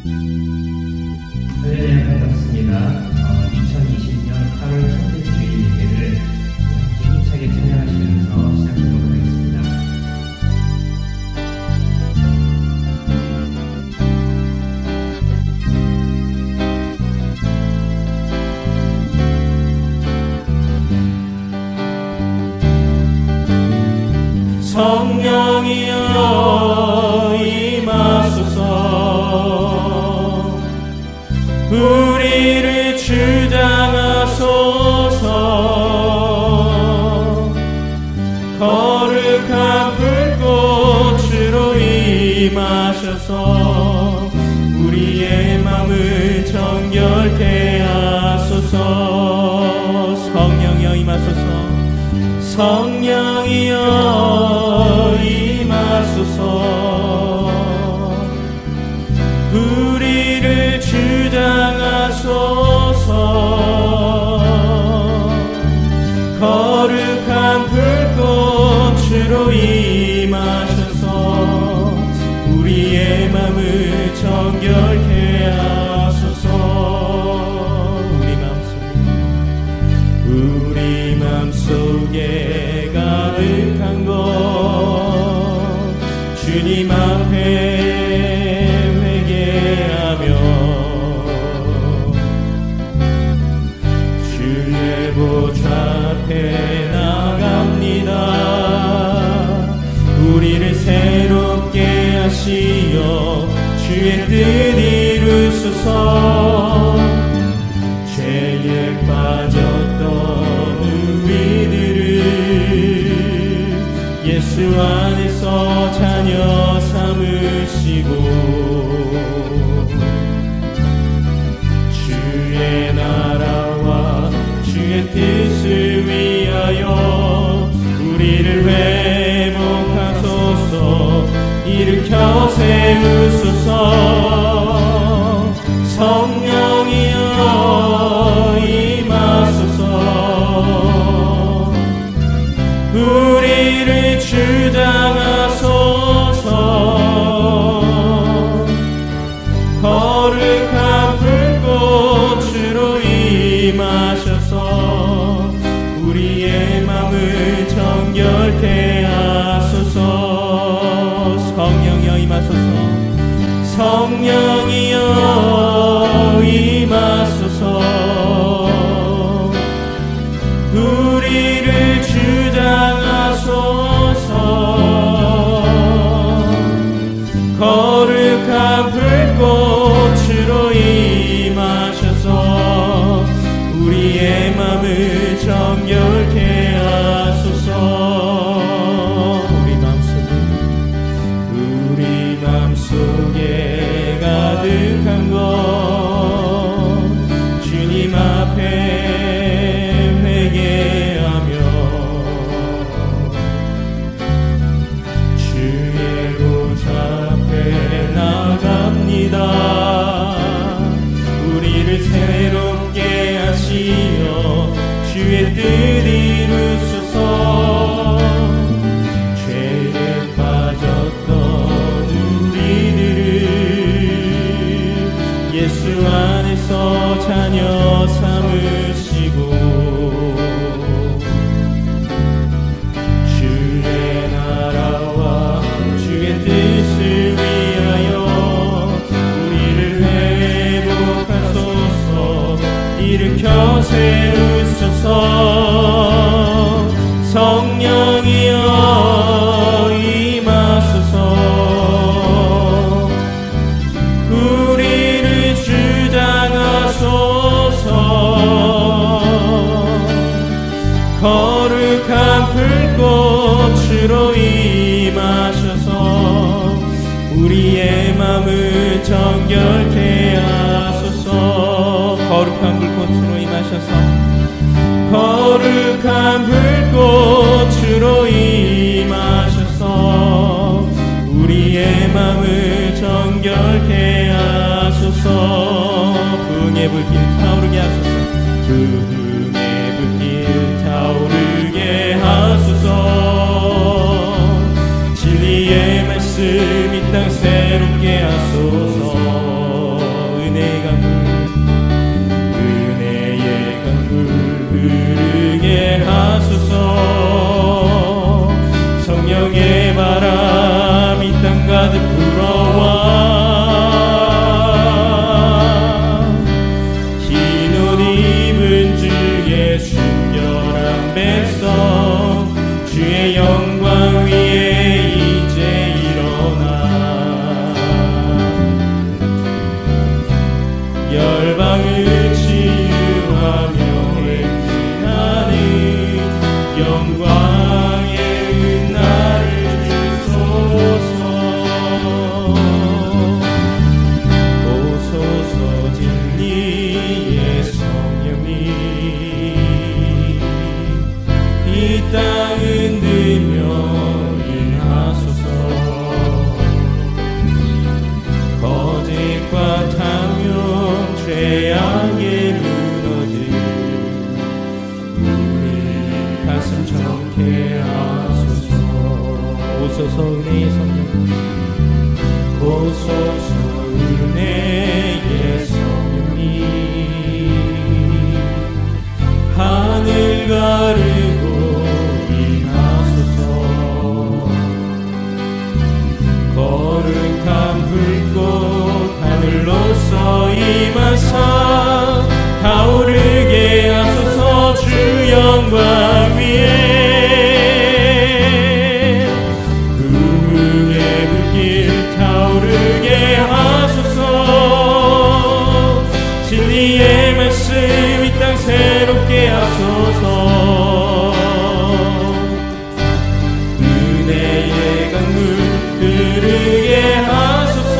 할렐루야 반갑습니다. 2020년 8월 첫째 주일 예배를 함께 힘차게 찬양하시면서 시작하도록 하겠습니다. 성령이여 임하소서. 우리를 주장하소서. 거룩한 불꽃으로 임하셔서 우리의 마음을 정결케 하소서. 성령이여 임하소서. 성령이여 임하소서. 우리를 주장하소서. 거룩한 불꽃으로 임하셔서 우리의 마음을 정결케 하소서. 우리 마음속에 가득한 것 주님 앞에 회개하며 주의 보좌 앞에 나갑니다. 우리를 새롭게 하시어 주의 뜻 이루소서. 죄에 빠졌던 우리들을 예수 안에서 자녀 삼으시고 주의 나라와 주의 뜻을 위하여 우리를 회복하소서. 일으켜 세우소서. 성령이여 임하소서. 우리를 주장하소서. 거룩한 불꽃으로 임하셔서 우리의 마음을 정결케 하소서. 성령이여 임하소서. 성령이여 임하소서. 우리를 주장하소서. 거룩한 불꽃으로 임하셔서 우리의 마음을 정결케 하소서. 우리 마음속에 가득한 것 주님 앞에 회개하며 주의 보좌 앞에 나갑니다. 우리를 새롭게 하시어 주의 뜻 이루소서. 죄에 빠졌던 우리들을 예수 안에서 자녀 삼으시고 주의 나라와 주의 뜻을 위하여 우리를 회복하소서. 일으켜 세우소서. 성령이여 임하소서. 우리를 주장하소서. 거룩한 불꽃으로 임하셔서 우리의 마음을 정결케 하소서. 거룩한 불꽃으로 임하셔서 거룩한 불꽃으로 임하셔서 우리의 마음을 정결케 하소서. 부흥의 불길 타오르게 하소서. 부흥의 불길 타오르게 하소서. 진리의 말씀 이 땅 새롭게 하소서. 성령 오소서 은혜의 성령님 하늘 가르고 임하소서 거룩한 불꽃 하늘로서 임하사 타오르게 하소서 주 영광 위에 음흥의 불길 타오르게 하소서 진리의 말씀 이 땅 새롭게 하소서 은혜의 강물 흐르게 하소서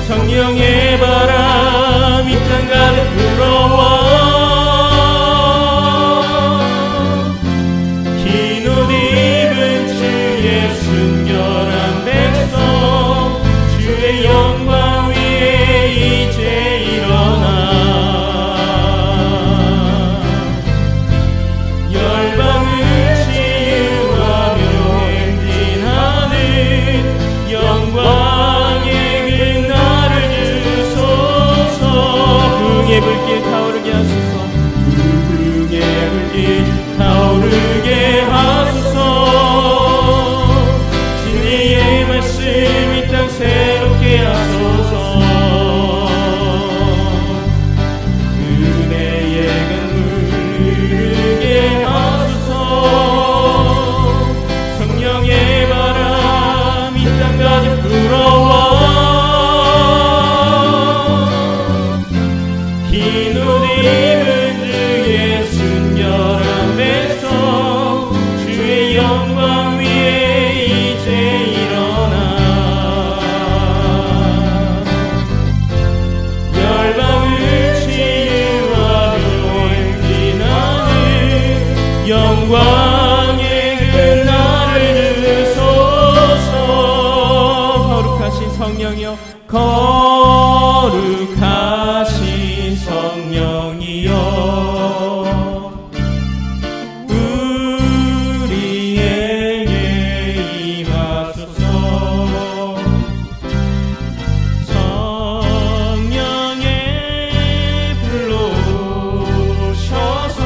성령의 바람 이 땅 가득 불어와 흰 옷 입은 주의 순결한 백성 주의 영광 위에 이제 일어나 열방을 치유하며 행진하는 영광의 그날을 주소서 부흥의 불길 타오르게 하소서 부흥의 불길 타오르게 하소서 진리의 말씀 이 땅 새롭게 하소서 은혜의 강물 흐르게 하소서 성령의 바람 이 땅 가득 불어와 흰 옷 입은 주의 순결한 백성 주의 영광 위에 이제 일어나 열방을 치유하며 행진하는 영광의 그날을 주소서 거룩하신 성령이여 거룩하신 성령이여 우리에게 임하소서 성령의 불로 오셔서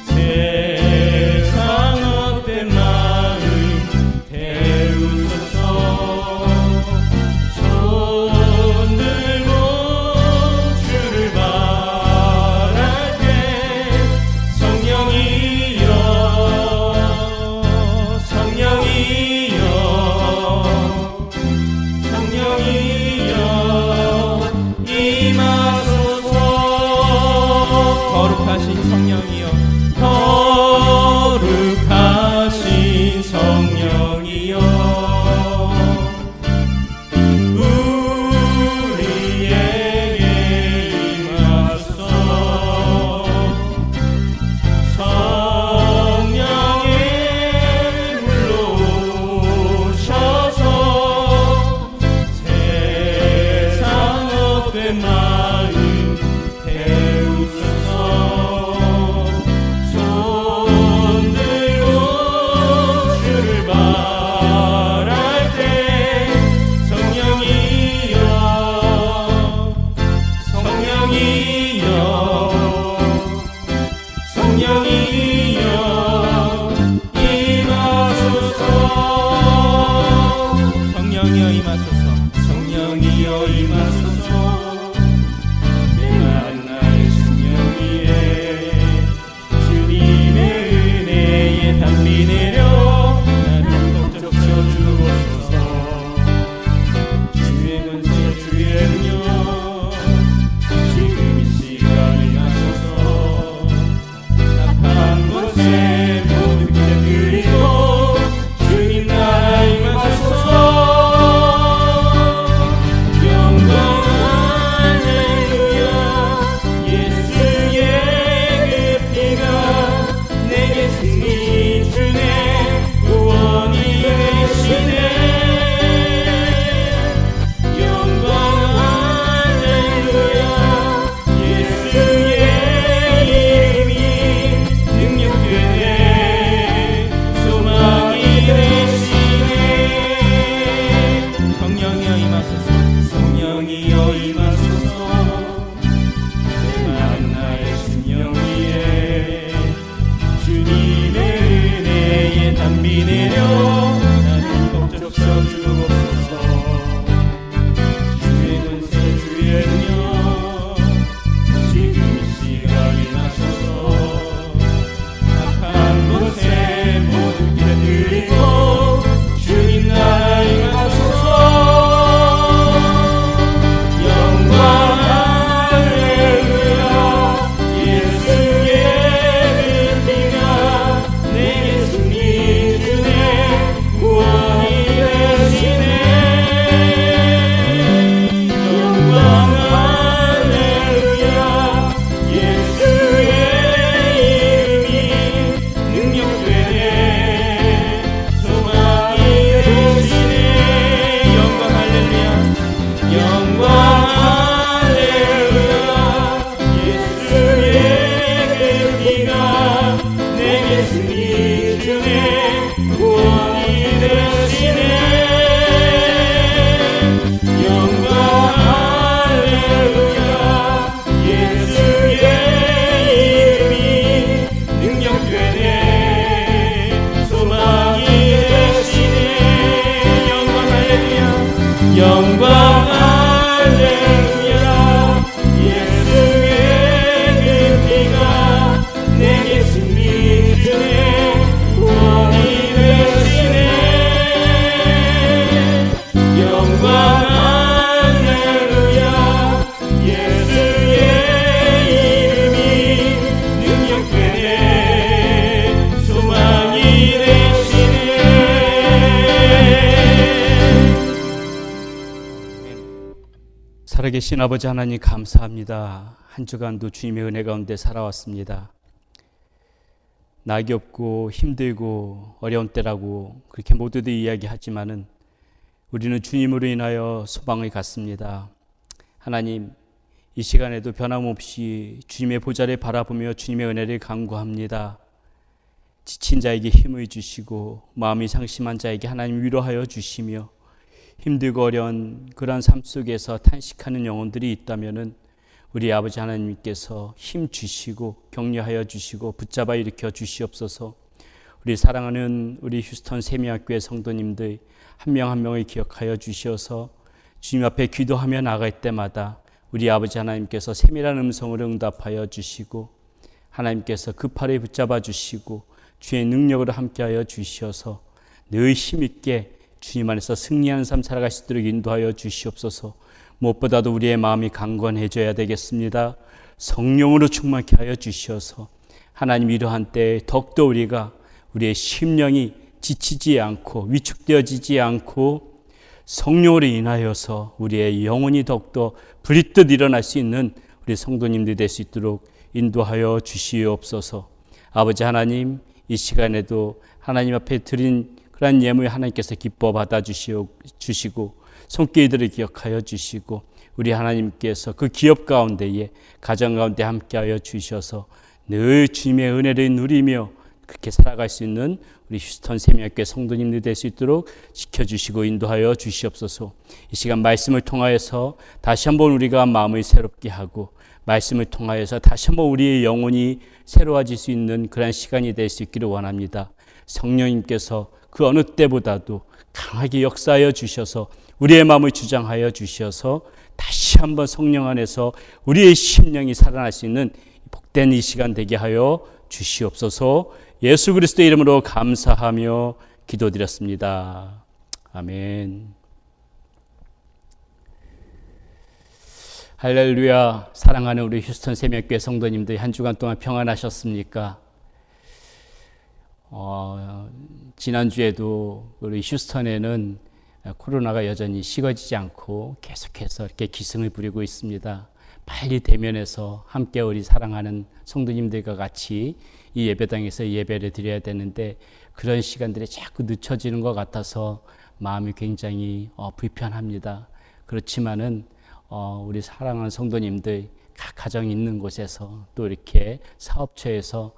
세상 헛된 마음 태우소서 손 들고 주를 바랄 때 성령이여 성령이여 성령이여 임하소서 거룩하신 성령이여 거룩하신 성령이여 우리에게 임하소서 성령의 불로 오셔서 세상 헛된 마음 태우소서 손 들고 주를 바랄 때 성령이여 성령이여 성령이여 임하소서 성령이여 임하소서 성령이여 임하소서 메마른 나의 심령 위에 주님의 은혜의 담비 내려 나를 꼭 적셔주옵소서 주의 권세 주의 능력 지금 이 시간에 하소서 악한 곳에 모두 깨뜨리고 주님 나라에 임하소서 영광 되시네. 영광 할렐루야. 예수의 이름이 능력되네. 소망이 되시네. 영광 할렐루야. 영광 할렐루야. 예수의 그 피가 내게 승리 주네. 구원이 되시네. 영광 할렐루야. 예수의 이름이 능력되네. 소망이 되시네. 살아계신 아버지 하나님 감사합니다. 한 주간도 주님의 은혜 가운데 살아왔습니다. 낙이 없고 힘들고 어려운 때라고 그렇게 모두들 이야기하지만은 우리는 주님으로 인하여 소망을 갖습니다. 하나님, 이 시간에도 변함없이 주님의 보좌를 바라보며 주님의 은혜를 간구합니다. 지친 자에게 힘을 주시고 마음이 상심한 자에게 하나님 위로하여 주시며 힘들고 어려운 그러한 삶 속에서 탄식하는 영혼들이 있다면은 우리 아버지 하나님께서 힘 주시고 격려하여 주시고 붙잡아 일으켜 주시옵소서. 우리 사랑하는 우리 휴스턴 세미학교의 성도님들 한 명 한 명을 기억하여 주시어서 주님 앞에 기도하며 나갈 때마다 우리 아버지 하나님께서 세밀한 음성으로 응답하여 주시고 하나님께서 그 팔을 붙잡아 주시고 주의 능력으로 함께하여 주시어서 늘 힘있게 주님 안에서 승리하는 삶 살아갈 수 있도록 인도하여 주시옵소서. 무엇보다도 우리의 마음이 강건해져야 되겠습니다. 성령으로 충만케 하여 주시어서 하나님 이러한 때에 더욱더 우리가 우리의 심령이 지치지 않고 위축되어지지 않고 성령으로 인하여서 우리의 영혼이 더욱더 부릿듯 일어날 수 있는 우리 성도님들이 될 수 있도록 인도하여 주시옵소서. 아버지 하나님, 이 시간에도 하나님 앞에 드린 그러한 예물 하나님께서 기뻐 받아주시고 손길들을 기억하여 주시고 우리 하나님께서 그 기업 가운데에 가정 가운데 함께하여 주셔서 늘 주님의 은혜를 누리며 그렇게 살아갈 수 있는 우리 휴스턴 세미학교 성도님들 될 수 있도록 지켜주시고 인도하여 주시옵소서. 이 시간 말씀을 통하여서 다시 한번 우리가 마음을 새롭게 하고 말씀을 통하여서 다시 한번 우리의 영혼이 새로워질 수 있는 그런 시간이 될 수 있기를 원합니다. 성령님께서 그 어느 때보다도 강하게 역사하여 주셔서 우리의 마음을 주장하여 주셔서 다시 한번 성령 안에서 우리의 심령이 살아날 수 있는 복된 이 시간 되게 하여 주시옵소서. 예수 그리스도의 이름으로 감사하며 기도드렸습니다. 아멘. 할렐루야. 사랑하는 우리 휴스턴 세미학교의 성도님들 한 주간 동안 평안하셨습니까? 지난주에도 우리 휴스턴에는 코로나가 여전히 식어지지 않고 계속해서 이렇게 기승을 부리고 있습니다. 빨리 대면해서 함께 우리 사랑하는 성도님들과 같이 이 예배당에서 예배를 드려야 되는데 그런 시간들이 자꾸 늦춰지는 것 같아서 마음이 굉장히 불편합니다. 그렇지만은 우리 사랑하는 성도님들 각 가정 있는 곳에서 또 이렇게 사업처에서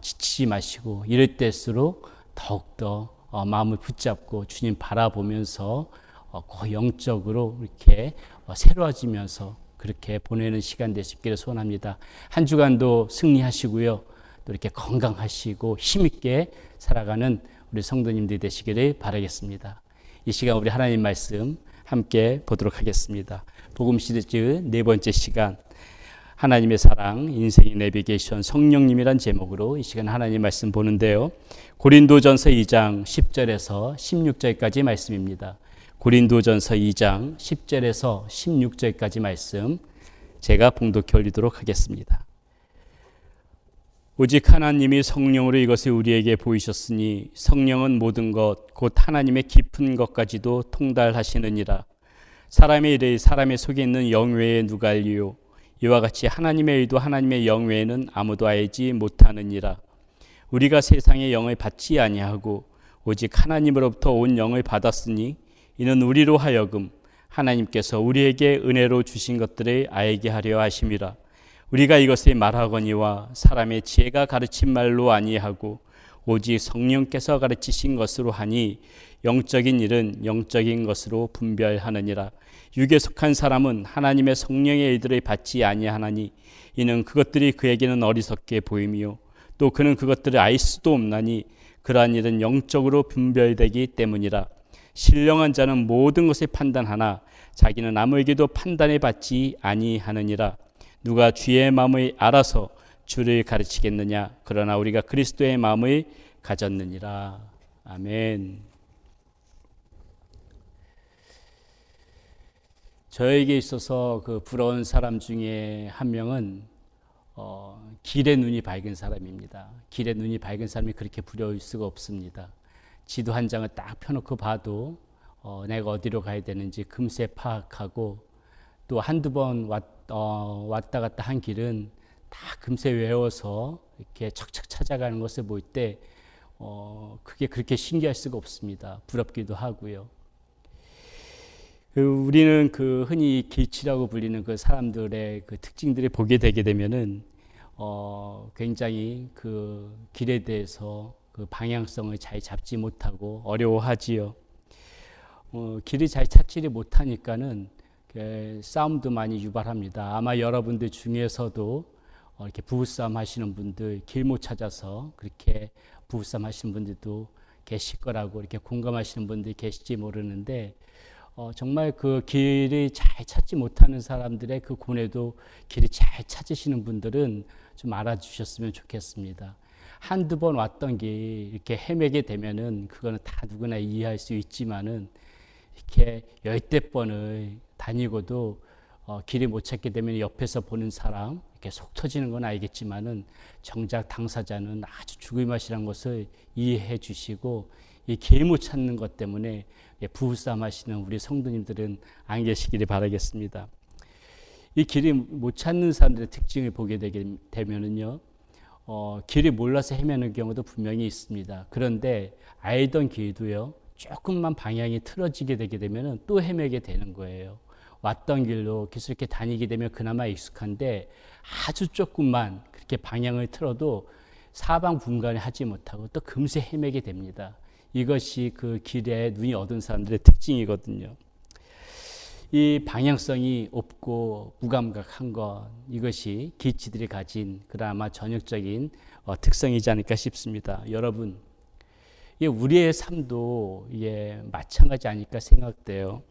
지치지 마시고 이럴 때일수록 더욱더 마음을 붙잡고 주님 바라보면서 영적으로 이렇게 새로워지면서 그렇게 보내는 시간 될 수 있기를 소원합니다. 한 주간도 승리하시고요. 또 이렇게 건강하시고 힘있게 살아가는 우리 성도님들이 되시기를 바라겠습니다. 이 시간 우리 하나님 말씀 함께 보도록 하겠습니다. 복음 시리즈 네 번째 시간 하나님의 사랑, 인생의 내비게이션, 성령님이란 제목으로 이 시간 하나님 말씀 보는데요. 고린도전서 2장 10절에서 16절까지 말씀입니다. 고린도전서 2장 10절에서 16절까지 말씀 제가 봉독해 올리도록 하겠습니다. 오직 하나님이 성령으로 이것을 우리에게 보이셨으니 성령은 모든 것 곧 하나님의 깊은 것까지도 통달하시느니라. 사람의 일을 사람의 속에 있는 영 외에 누가 알리요? 이와 같이 하나님의 일도 하나님의 영 외에는 아무도 알지 못하느니라. 우리가 세상의 영을 받지 아니하고 오직 하나님으로부터 온 영을 받았으니 이는 우리로 하여금 하나님께서 우리에게 은혜로 주신 것들을 알게 하려 하심이라. 우리가 이것을 말하거니와 사람의 지혜가 가르친 말로 아니하고 오직 성령께서 가르치신 것으로 하니 영적인 일은 영적인 것으로 분별하느니라. 육에 속한 사람은 하나님의 성령의 일들을 받지 아니하나니 이는 그것들이 그에게는 어리석게 보임이요 또 그는 그것들을 알 수도 없나니 그러한 일은 영적으로 분별되기 때문이라. 신령한 자는 모든 것을 판단하나 자기는 아무에게도 판단을 받지 아니하느니라. 누가 주의 마음을 알아서 주를 가르치겠느냐. 그러나 우리가 그리스도의 마음을 가졌느니라. 아멘. 저에게 있어서 그 부러운 사람 중에 한 명은 길의 눈이 밝은 사람입니다. 길의 눈이 밝은 사람이 그렇게 부러울 수가 없습니다. 지도 한 장을 딱 펴놓고 봐도 내가 어디로 가야 되는지 금세 파악하고 또 한두 번 왔다 갔다 한 길은 다 금세 외워서 이렇게 척척 찾아가는 것을 볼 때 그게 그렇게 신기할 수가 없습니다. 부럽기도 하고요. 우리는 그 흔히 길치라고 불리는 그 사람들의 그 특징들을 보게 되게 되면은 굉장히 그 길에 대해서 그 방향성을 잘 잡지 못하고 어려워하지요. 길을 잘 찾지를 못하니까는 싸움도 많이 유발합니다. 아마 여러분들 중에서도 이렇게 부부싸움 하시는 분들, 길 못 찾아서 그렇게 부부싸움 하시는 분들도 계실 거라고 이렇게 공감하시는 분들이 계실지 모르는데 정말 그 길을 잘 찾지 못하는 사람들의 그 고뇌도 길을 잘 찾으시는 분들은 좀 알아주셨으면 좋겠습니다. 한두 번 왔던 길 이렇게 헤매게 되면은 그거는 다 누구나 이해할 수 있지만은 이렇게 열대 번을 다니고도 길을 못 찾게 되면 옆에서 보는 사람 이렇게 속 터지는 건 알겠지만은 정작 당사자는 아주 죽을 맛이란 것을 이해해 주시고 이 길 못 찾는 것 때문에 부부싸움 하시는 우리 성도님들은 안 계시기를 바라겠습니다. 이 길을 못 찾는 사람들의 특징을 보게 되면은요, 길을 몰라서 헤매는 경우도 분명히 있습니다. 그런데 알던 길도요, 조금만 방향이 틀어지게 되게 되면은 또 헤매게 되는 거예요. 왔던 길로 계속 이렇게 다니게 되면 그나마 익숙한데 아주 조금만 그렇게 방향을 틀어도 사방 분간을 하지 못하고 또 금세 헤매게 됩니다. 이것이 그 길에 눈이 어두운 사람들의 특징이거든요. 이 방향성이 없고 무감각한 것, 이것이 길치들이 가진 그나마 전형적인 특성이지 않을까 싶습니다. 여러분, 우리의 삶도 마찬가지 아닐까 생각돼요.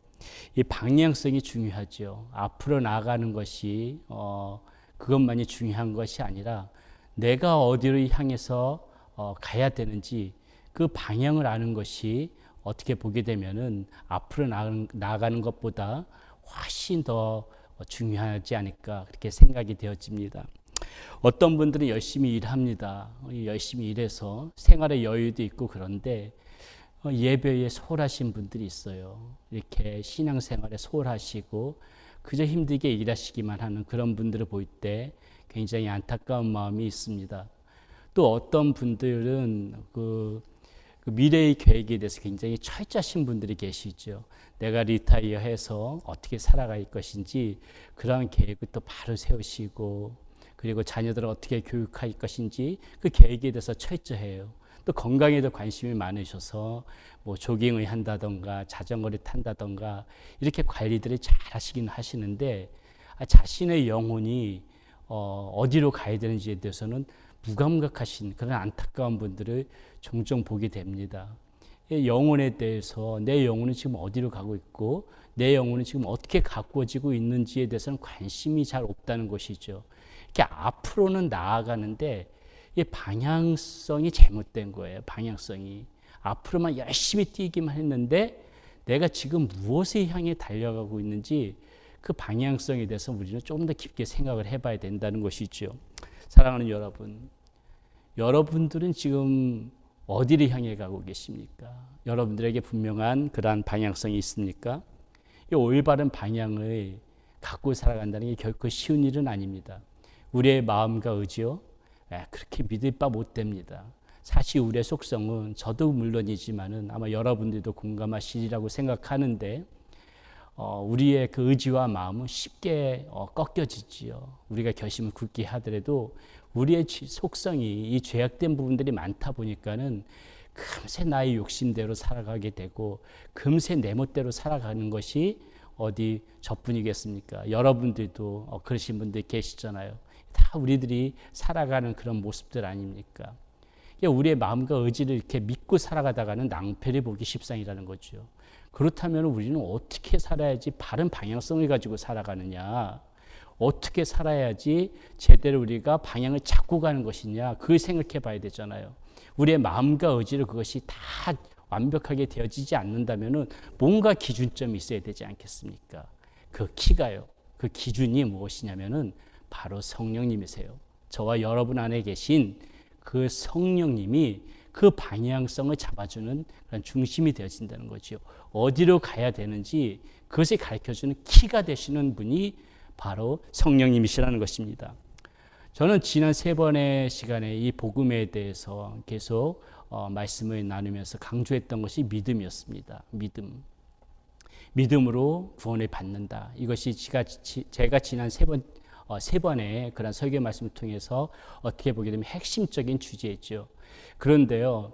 이 방향성이 중요하죠. 앞으로 나아가는 것이 그것만이 중요한 것이 아니라 내가 어디로 향해서 가야 되는지 그 방향을 아는 것이 어떻게 보게 되면은 앞으로 나아가는 것보다 훨씬 더 중요하지 않을까 그렇게 생각이 되어집니다. 어떤 분들은 열심히 일합니다. 열심히 일해서 생활의 여유도 있고 그런데 예배에 소홀하신 분들이 있어요. 이렇게 신앙생활에 소홀하시고 그저 힘들게 일하시기만 하는 그런 분들을 볼 때 굉장히 안타까운 마음이 있습니다. 또 어떤 분들은 그 미래의 계획에 대해서 굉장히 철저하신 분들이 계시죠. 내가 리타이어해서 어떻게 살아갈 것인지 그런 계획을 또 바로 세우시고 그리고 자녀들을 어떻게 교육할 것인지 그 계획에 대해서 철저해요. 또 건강에도 관심이 많으셔서 뭐 조깅을 한다던가 자전거를 탄다던가 이렇게 관리들을 잘 하시긴 하시는데 자신의 영혼이 어디로 가야 되는지에 대해서는 무감각하신 그런 안타까운 분들을 종종 보게 됩니다. 영혼에 대해서 내 영혼은 지금 어디로 가고 있고 내 영혼은 지금 어떻게 가꾸어지고 있는지에 대해서는 관심이 잘 없다는 것이죠. 이렇게 앞으로는 나아가는데 이 방향성이 잘못된 거예요. 방향성이 앞으로만 열심히 뛰기만 했는데 내가 지금 무엇을 향해 달려가고 있는지 그 방향성에 대해서 우리는 조금 더 깊게 생각을 해봐야 된다는 것이죠. 사랑하는 여러분, 여러분들은 지금 어디를 향해 가고 계십니까? 여러분들에게 분명한 그러한 방향성이 있습니까? 이 올바른 방향을 갖고 살아간다는 게 결코 쉬운 일은 아닙니다. 우리의 마음과 의지요, 그렇게 믿을 바 못 됩니다. 사실 우리의 속성은 저도 물론이지만은 아마 여러분들도 공감하시리라고 생각하는데 우리의 그 의지와 마음은 쉽게 꺾여지지요. 우리가 결심을 굳게 하더라도 우리의 속성이 이 죄악된 부분들이 많다 보니까는 금세 나의 욕심대로 살아가게 되고 금세 내 멋대로 살아가는 것이 어디 저뿐이겠습니까? 여러분들도 그러신 분들 계시잖아요. 다 우리들이 살아가는 그런 모습들 아닙니까? 우리의 마음과 의지를 이렇게 믿고 살아가다가는 낭패를 보기 십상이라는 거죠. 그렇다면 우리는 어떻게 살아야지 바른 방향성을 가지고 살아가느냐? 어떻게 살아야지 제대로 우리가 방향을 잡고 가는 것이냐? 그걸 생각해 봐야 되잖아요. 우리의 마음과 의지를 그것이 다 완벽하게 되어지지 않는다면 뭔가 기준점이 있어야 되지 않겠습니까? 그 키가요. 그 기준이 무엇이냐면은 바로 성령님이세요. 저와 여러분 안에 계신 그 성령님이 그 방향성을 잡아주는 그런 중심이 되어진다는 거죠. 어디로 가야 되는지 그것을 가르쳐주는 키가 되시는 분이 바로 성령님이시라는 것입니다. 저는 지난 3번의 시간에 이 복음에 대해서 계속 말씀을 나누면서 강조했던 것이 믿음이었습니다. 믿음으로 구원을 받는다. 이것이 제가 지난 3번의 그런 설교 말씀을 통해서 어떻게 보게 되면 핵심적인 주제였죠. 그런데요,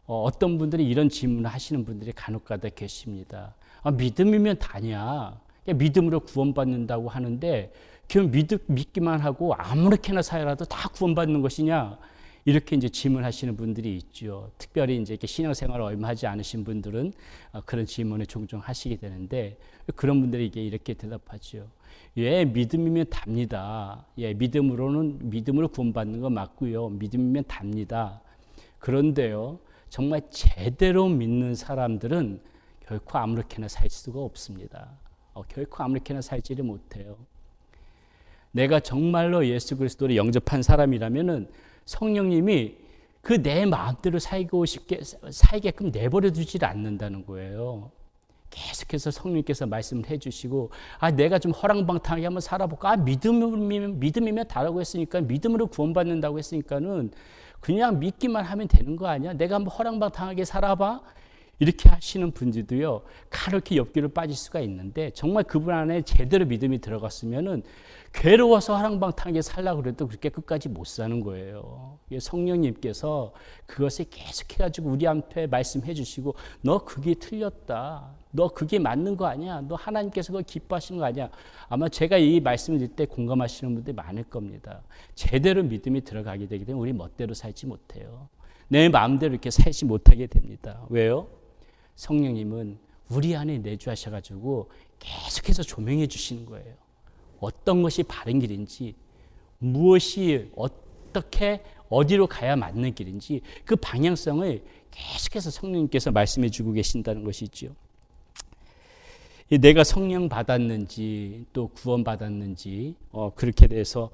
어떤 분들이 이런 질문을 하시는 분들이 간혹가다 계십니다. 믿음이면 다냐? 믿음으로 구원받는다고 하는데 그럼 믿기만 하고 아무렇게나 살아도 다 구원받는 것이냐? 이렇게 이제 질문하시는 분들이 있죠. 특별히 이제 이렇게 신앙생활을 얼마 하지 않으신 분들은 그런 질문을 종종 하시게 되는데 그런 분들이 이렇게 대답하죠. 예, 믿음이면 답니다. 예, 믿음으로 구원받는 거 맞고요. 믿음이면 답니다. 그런데요, 정말 제대로 믿는 사람들은 결코 아무렇게나 살 수가 없습니다. 결코 아무렇게나 살지를 못해요. 내가 정말로 예수 그리스도를 영접한 사람이라면은 성령님이 그 내 마음대로 살게끔 내버려 두지를 않는다는 거예요. 계속해서 성령님께서 말씀을 해주시고, 내가 좀 허랑방탕하게 한번 살아볼까? 믿음이면 다라고 했으니까, 믿음으로 구원받는다고 했으니까는 그냥 믿기만 하면 되는 거 아니야? 내가 한번 허랑방탕하게 살아봐? 이렇게 하시는 분들도요, 가볍게 옆길로 빠질 수가 있는데, 정말 그분 안에 제대로 믿음이 들어갔으면은 괴로워서 허랑방탕하게 살려고 그래도 그렇게 끝까지 못 사는 거예요. 성령님께서 그것을 계속해가지고 우리한테 말씀해 주시고, 너 그게 틀렸다. 너 그게 맞는 거 아니야. 너 하나님께서 그거 기뻐하시는 거 아니야. 아마 제가 이 말씀을 드릴 때 공감하시는 분들이 많을 겁니다. 제대로 믿음이 들어가게 되기 때문에 우리 멋대로 살지 못해요. 내 마음대로 이렇게 살지 못하게 됩니다. 왜요? 성령님은 우리 안에 내주하셔가지고 계속해서 조명해 주시는 거예요. 어떤 것이 바른 길인지, 무엇이 어떻게 어디로 가야 맞는 길인지 그 방향성을 계속해서 성령님께서 말씀해 주고 계신다는 것이죠. 내가 성령 받았는지 또 구원 받았는지 그렇게 돼서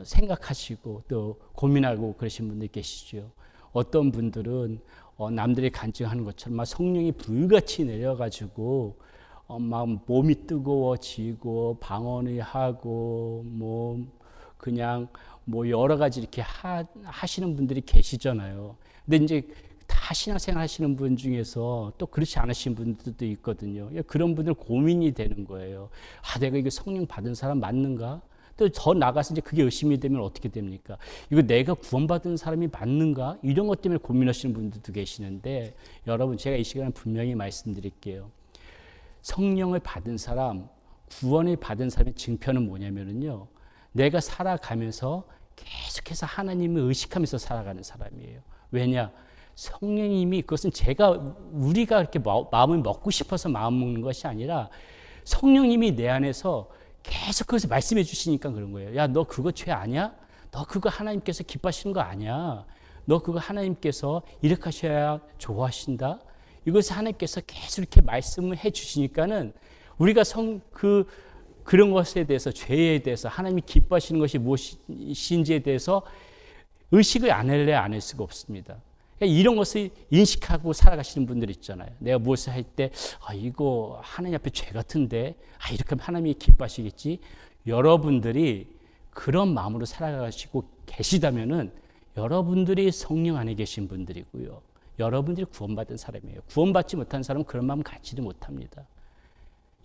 생각하시고 또 고민하고 그러신 분들 계시죠. 어떤 분들은 남들이 간증하는 것처럼 막 성령이 불같이 내려가지고 막 몸이 뜨거워지고 방언을 하고 그냥 여러 가지 이렇게 하시는 분들이 계시잖아요. 근데 이제 다 신앙생활 하시는 분 중에서 또 그렇지 않으신 분들도 있거든요. 그런 분들 고민이 되는 거예요. 내가 이거 성령 받은 사람 맞는가? 또 더 나가서 이제 그게 의심이 되면 어떻게 됩니까? 이거 내가 구원받은 사람이 맞는가? 이런 것 때문에 고민하시는 분들도 계시는데 여러분, 제가 이 시간에 분명히 말씀드릴게요. 성령을 받은 사람, 구원을 받은 사람의 증표는 뭐냐면요, 내가 살아가면서 계속해서 하나님을 의식하면서 살아가는 사람이에요. 왜냐? 성령님이 그것은 우리가 이렇게 마음을 먹고 싶어서 마음 먹는 것이 아니라 성령님이 내 안에서 계속 그것을 말씀해 주시니까 그런 거예요. 야, 너 그거 죄 아니야? 너 그거 하나님께서 기뻐하시는 거 아니야? 너 그거 하나님께서 이렇게 하셔야 좋아하신다? 이것을 하나님께서 계속 이렇게 말씀을 해 주시니까는 우리가 그런 것에 대해서, 죄에 대해서 하나님이 기뻐하시는 것이 무엇인지에 대해서 의식을 안 할 수가 없습니다. 이런 것을 인식하고 살아가시는 분들 있잖아요. 내가 무엇을 할 때 이거 하나님 앞에 죄 같은데 이렇게 하면 하나님이 기뻐하시겠지. 여러분들이 그런 마음으로 살아가시고 계시다면은 여러분들이 성령 안에 계신 분들이고요. 여러분들이 구원받은 사람이에요. 구원받지 못한 사람은 그런 마음 갖지도 못합니다.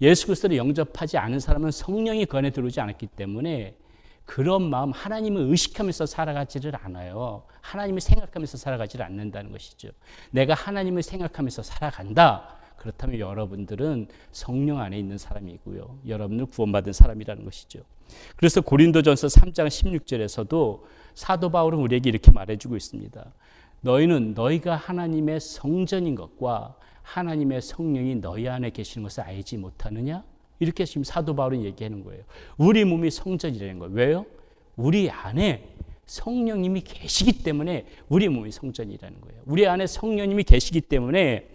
예수 그리스도를 영접하지 않은 사람은 성령이 그 안에 들어오지 않았기 때문에 그런 마음, 하나님을 의식하면서 살아가지를 않아요. 하나님을 생각하면서 살아가지를 않는다는 것이죠. 내가 하나님을 생각하면서 살아간다. 그렇다면 여러분들은 성령 안에 있는 사람이고요. 여러분은 구원받은 사람이라는 것이죠. 그래서 고린도전서 3장 16절에서도 사도 바울은 우리에게 이렇게 말해주고 있습니다. 너희는 너희가 하나님의 성전인 것과 하나님의 성령이 너희 안에 계시는 것을 알지 못하느냐? 이렇게 지금 사도 바울은 얘기하는 거예요. 우리 몸이 성전이라는 거예요. 왜요? 우리 안에 성령님이 계시기 때문에 우리 몸이 성전이라는 거예요. 우리 안에 성령님이 계시기 때문에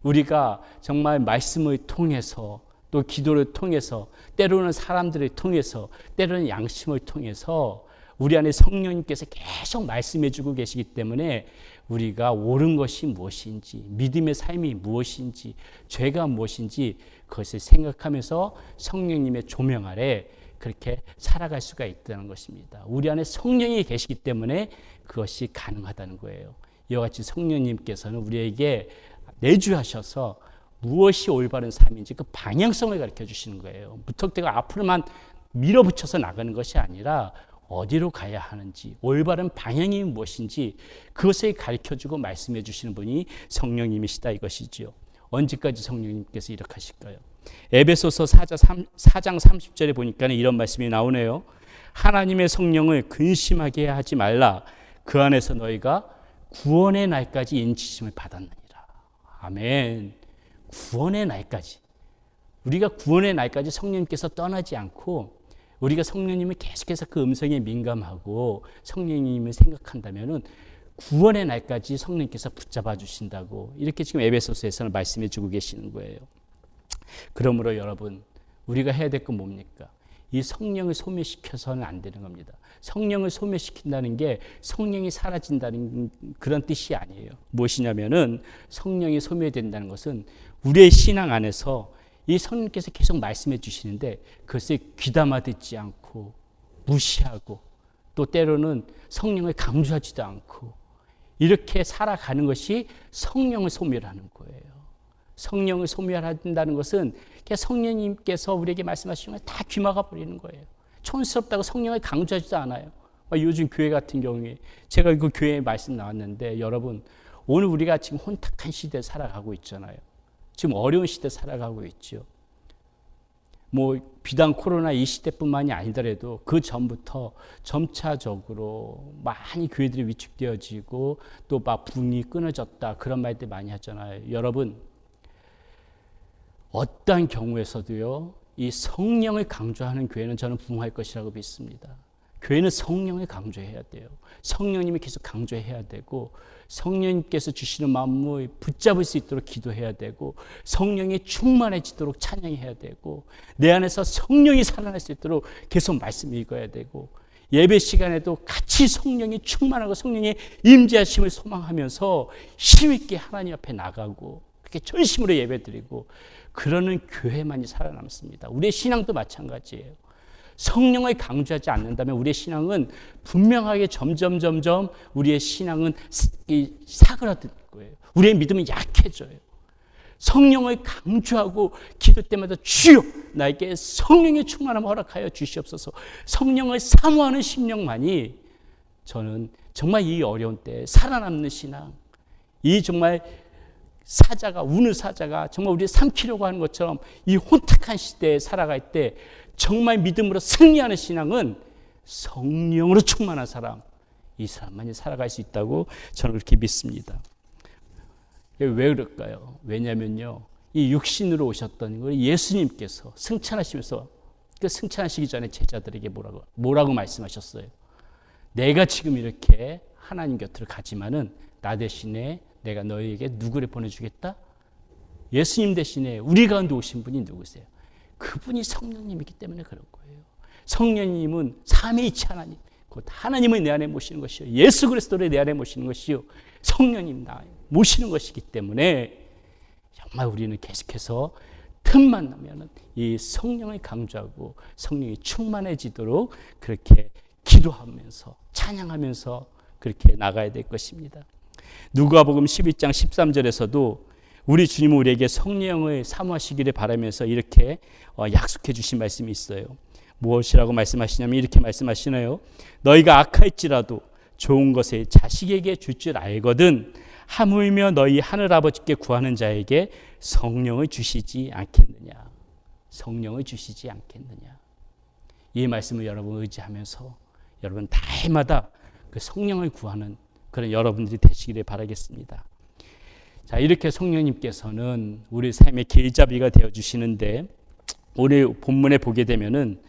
우리가 정말 말씀을 통해서 또 기도를 통해서 때로는 사람들을 통해서 때로는 양심을 통해서 우리 안에 성령님께서 계속 말씀해 주고 계시기 때문에 우리가 옳은 것이 무엇인지, 믿음의 삶이 무엇인지, 죄가 무엇인지 그것을 생각하면서 성령님의 조명 아래 그렇게 살아갈 수가 있다는 것입니다. 우리 안에 성령이 계시기 때문에 그것이 가능하다는 거예요. 이와 같이 성령님께서는 우리에게 내주하셔서 무엇이 올바른 삶인지 그 방향성을 가르쳐 주시는 거예요. 무턱대고 앞으로만 밀어붙여서 나가는 것이 아니라 어디로 가야 하는지, 올바른 방향이 무엇인지 그것을 가르쳐주고 말씀해 주시는 분이 성령님이시다 이것이지요. 언제까지 성령님께서 이렇게 하실까요? 에베소서 4장 30절에 보니까 이런 말씀이 나오네요. 하나님의 성령을 근심하게 하지 말라. 그 안에서 너희가 구원의 날까지 인치심을 받았느니라. 아멘. 구원의 날까지. 우리가 구원의 날까지 성령님께서 떠나지 않고 우리가 성령님을 계속해서 그 음성에 민감하고 성령님을 생각한다면은 구원의 날까지 성령님께서 붙잡아 주신다고 이렇게 지금 에베소서에서는 말씀해 주고 계시는 거예요. 그러므로 여러분, 우리가 해야 될 건 뭡니까? 이 성령을 소멸시켜서는 안 되는 겁니다. 성령을 소멸시킨다는 게 성령이 사라진다는 그런 뜻이 아니에요. 무엇이냐면은 성령이 소멸된다는 것은 우리의 신앙 안에서 이 성령께서 계속 말씀해 주시는데 그것을 귀담아 듣지 않고 무시하고 또 때로는 성령을 강조하지도 않고 이렇게 살아가는 것이 성령을 소멸하는 거예요. 성령을 소멸한다는 것은 성령님께서 우리에게 말씀하시는 걸 다 귀막아 버리는 거예요. 촌스럽다고 성령을 강조하지도 않아요. 요즘 교회 같은 경우에 제가 그 교회에 말씀 나왔는데 여러분, 오늘 우리가 지금 혼탁한 시대에 살아가고 있잖아요. 지금 어려운 시대 살아가고 있죠. 비단 코로나 이 시대뿐만이 아니더라도 그 전부터 점차적으로 많이 교회들이 위축되어지고 또 막 붕이 끊어졌다 그런 말들 많이 하잖아요. 여러분, 어떠한 경우에서도요, 이 성령을 강조하는 교회는 저는 부흥할 것이라고 믿습니다. 교회는 성령을 강조해야 돼요. 성령님이 계속 강조해야 되고 성령님께서 주시는 마음을 붙잡을 수 있도록 기도해야 되고 성령이 충만해지도록 찬양해야 되고 내 안에서 성령이 살아날 수 있도록 계속 말씀 읽어야 되고 예배 시간에도 같이 성령이 충만하고 성령의 임재하심을 소망하면서 힘있게 하나님 앞에 나가고 그렇게 전심으로 예배드리고 그러는 교회만이 살아남습니다. 우리의 신앙도 마찬가지예요. 성령을 강조하지 않는다면 우리의 신앙은 분명하게 점점 우리의 신앙은 사그라들 거예요. 우리의 믿음은 약해져요. 성령을 강조하고 기도 때마다 주여 나에게 성령의 충만함을 허락하여 주시옵소서. 성령을 사모하는 심령만이 저는 정말 이 어려운 때에 살아남는 신앙, 이 정말 사자가 우는 사자가 정말 우리를 삼키려고 하는 것처럼 이 혼탁한 시대에 살아갈 때 정말 믿음으로 승리하는 신앙은 성령으로 충만한 사람, 이 사람만이 살아갈 수 있다고 저는 그렇게 믿습니다. 왜 그럴까요? 왜냐면요, 이 육신으로 오셨던 걸 예수님께서 승천하시면서 그 승천하시기 전에 제자들에게 뭐라고 말씀하셨어요? 내가 지금 이렇게 하나님 곁으로 가지만은 나 대신에 내가 너희에게 누구를 보내주겠다? 예수님 대신에 우리 가운데 오신 분이 누구세요? 그분이 성령님이기 때문에 그런 거예요. 성령님은 삼위일체 하나님, 곧 하나님을 내 안에 모시는 것이요, 예수 그리스도를 내 안에 모시는 것이요, 성령님 나 모시는 것이기 때문에 정말 우리는 계속해서 틈만 나면은 이 성령을 강조하고 성령이 충만해지도록 그렇게 기도하면서 찬양하면서 그렇게 나가야 될 것입니다. 누가복음 11장 13절에서도 우리 주님은 우리에게 성령을 사모하시기를 바라면서 이렇게 약속해 주신 말씀이 있어요. 무엇이라고 말씀하시냐면 이렇게 말씀하시나요? 너희가 악할지라도 좋은 것을 자식에게 줄 줄 알거든 하물며 너희 하늘아버지께 구하는 자에게 성령을 주시지 않겠느냐. 성령을 주시지 않겠느냐. 이 말씀을 여러분 의지하면서 여러분 날마다 그 성령을 구하는 그런 여러분들이 되시기를 바라겠습니다. 자, 이렇게 성령님께서는 우리 삶의 길잡이가 되어주시는데 오늘 본문에 보게 되면은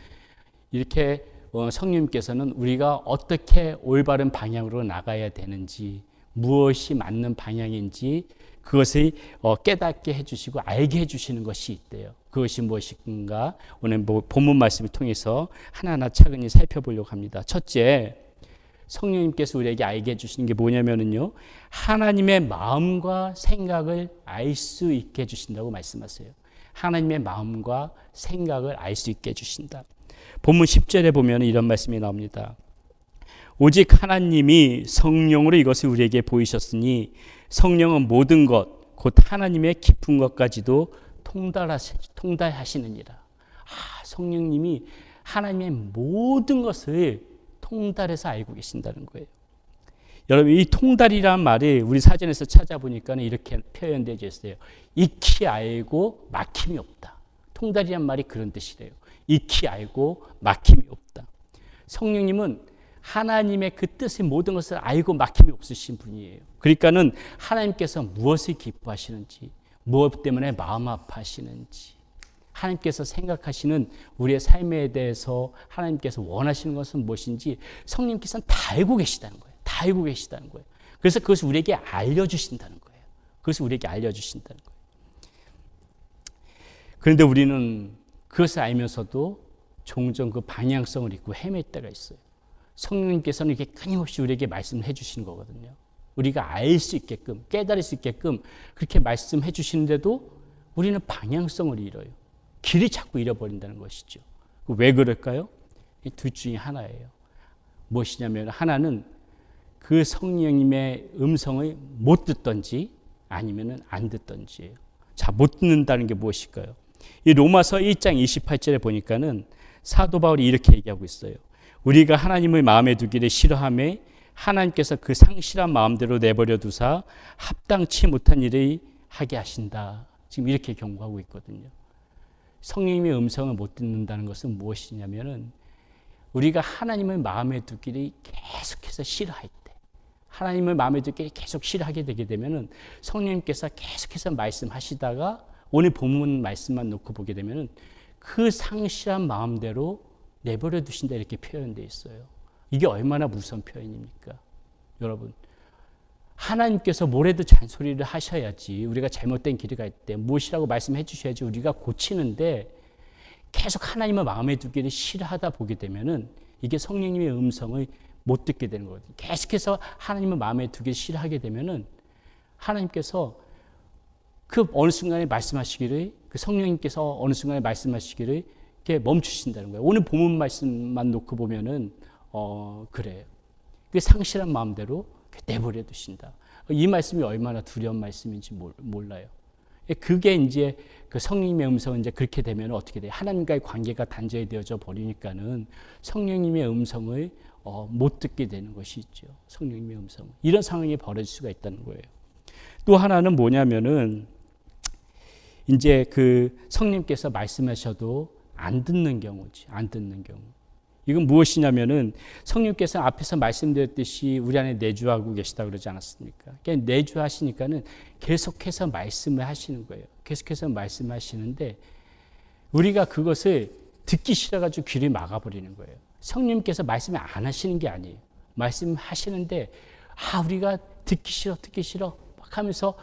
이렇게 성령님께서는 우리가 어떻게 올바른 방향으로 나가야 되는지, 무엇이 맞는 방향인지 그것을 깨닫게 해주시고 알게 해주시는 것이 있대요. 그것이 무엇인가 오늘 본문 말씀을 통해서 하나하나 차근히 살펴보려고 합니다. 첫째, 성령님께서 우리에게 알게 해주시는 게 뭐냐면요, 하나님의 마음과 생각을 알 수 있게 해주신다고 말씀하세요. 하나님의 마음과 생각을 알 수 있게 해주신다. 본문 10절에 보면 이런 말씀이 나옵니다. 오직 하나님이 성령으로 이것을 우리에게 보이셨으니 성령은 모든 것 곧 하나님의 깊은 것까지도 통달하시느니라. 성령님이 하나님의 모든 것을 통달해서 알고 계신다는 거예요. 여러분, 이 통달이라는 말이 우리 사전에서 찾아보니까 이렇게 표현되어 있어요. 익히 알고 막힘이 없다. 통달이라는 말이 그런 뜻이래요. 익히 알고 막힘이 없다. 성령님은 하나님의 그 뜻의 모든 것을 알고 막힘이 없으신 분이에요. 그러니까는 하나님께서 무엇을 기뻐하시는지, 무엇 때문에 마음 아파하시는지, 하나님께서 생각하시는 우리의 삶에 대해서 하나님께서 원하시는 것은 무엇인지 성령님께서는 다 알고 계시다는 거예요. 다 알고 계시다는 거예요. 그래서 그것을 우리에게 알려주신다는 거예요. 그것을 우리에게 알려주신다는 거예요. 그런데 우리는 그것을 알면서도 종종 그 방향성을 잃고 헤맬 때가 있어요. 성령님께서는 이렇게 끊임없이 우리에게 말씀을 해주시는 거거든요. 우리가 알 수 있게끔, 깨달을 수 있게끔 그렇게 말씀해 주시는데도 우리는 방향성을 잃어요. 길이 자꾸 잃어버린다는 것이죠. 왜 그럴까요? 이 둘 중에 하나예요. 무엇이냐면 하나는 그 성령님의 음성을 못 듣든지 아니면 안 듣든지예요. 자, 못 듣는다는 게 무엇일까요? 이 로마서 1장 28절에 보니까는 사도 바울이 이렇게 얘기하고 있어요. 우리가 하나님을 마음에 두기를 싫어하며 하나님께서 그 상실한 마음대로 내버려 두사 합당치 못한 일을 하게 하신다. 지금 이렇게 경고하고 있거든요. 성령님의 음성을 못 듣는다는 것은 무엇이냐면은 우리가 하나님을 마음에 두기를 계속해서 싫어할 때, 하나님을 마음에 두기를 계속 싫어하게 되게 되면은 성령님께서 계속해서 말씀하시다가 오늘 본문 말씀만 놓고 보게 되면은 그 상실한 마음대로 내버려 두신다 이렇게 표현되어 있어요. 이게 얼마나 무서운 표현입니까? 여러분, 하나님께서 뭐래도 잔소리를 하셔야지, 우리가 잘못된 길을 갈 때 무엇이라고 말씀해 주셔야지 우리가 고치는데 계속 하나님을 마음에 두기를 싫어하다 보게 되면은 이게 성령님의 음성을 못 듣게 되는 거거든요. 계속해서 하나님을 마음에 두기를 싫어하게 되면은 하나님께서 그 어느 순간에 말씀하시기를, 그 성령님께서 어느 순간에 말씀하시기를 이렇게 멈추신다는 거예요. 오늘 본문 말씀만 놓고 보면은 그래요. 그 상실한 마음대로 내버려 두신다. 이 말씀이 얼마나 두려운 말씀인지 몰라요. 그게 이제 그 성령님의 음성은 이제 그렇게 되면 어떻게 돼요? 하나님과의 관계가 단절이 되어져 버리니까는 성령님의 음성을 못 듣게 되는 것이 있죠. 성령님의 음성. 이런 상황이 벌어질 수가 있다는 거예요. 또 하나는 뭐냐면은 이제 그 성령님께서 말씀하셔도 안 듣는 경우지. 안 듣는 경우. 이건 무엇이냐면은 성령님께서 앞에서 말씀드렸듯이 우리 안에 내주하고 계시다 그러지 않았습니까? 그러니까 내주하시니까는 계속해서 말씀을 하시는 거예요. 계속해서 말씀하시는데 우리가 그것을 듣기 싫어가지고 귀를 막아버리는 거예요. 성령님께서 말씀을 안 하시는 게 아니에요. 말씀하시는데 우리가 듣기 싫어 막 하면서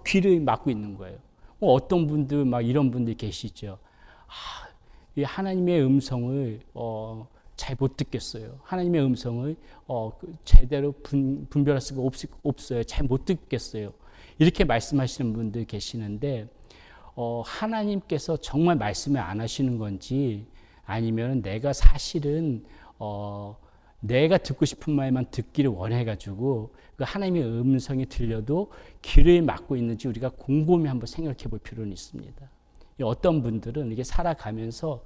귀를 막고 있는 거예요. 어떤 분들 막 이런 분들 계시죠. 이 하나님의 음성을 잘 못 듣겠어요. 하나님의 음성을 제대로 분별할 수가 없어요. 잘 못 듣겠어요. 이렇게 말씀하시는 분들 계시는데 하나님께서 정말 말씀을 안 하시는 건지 아니면 내가 사실은 내가 듣고 싶은 말만 듣기를 원해가지고 그 하나님의 음성이 들려도 귀를 막고 있는지 우리가 곰곰이 한번 생각해 볼 필요는 있습니다. 어떤 분들은 이게 살아가면서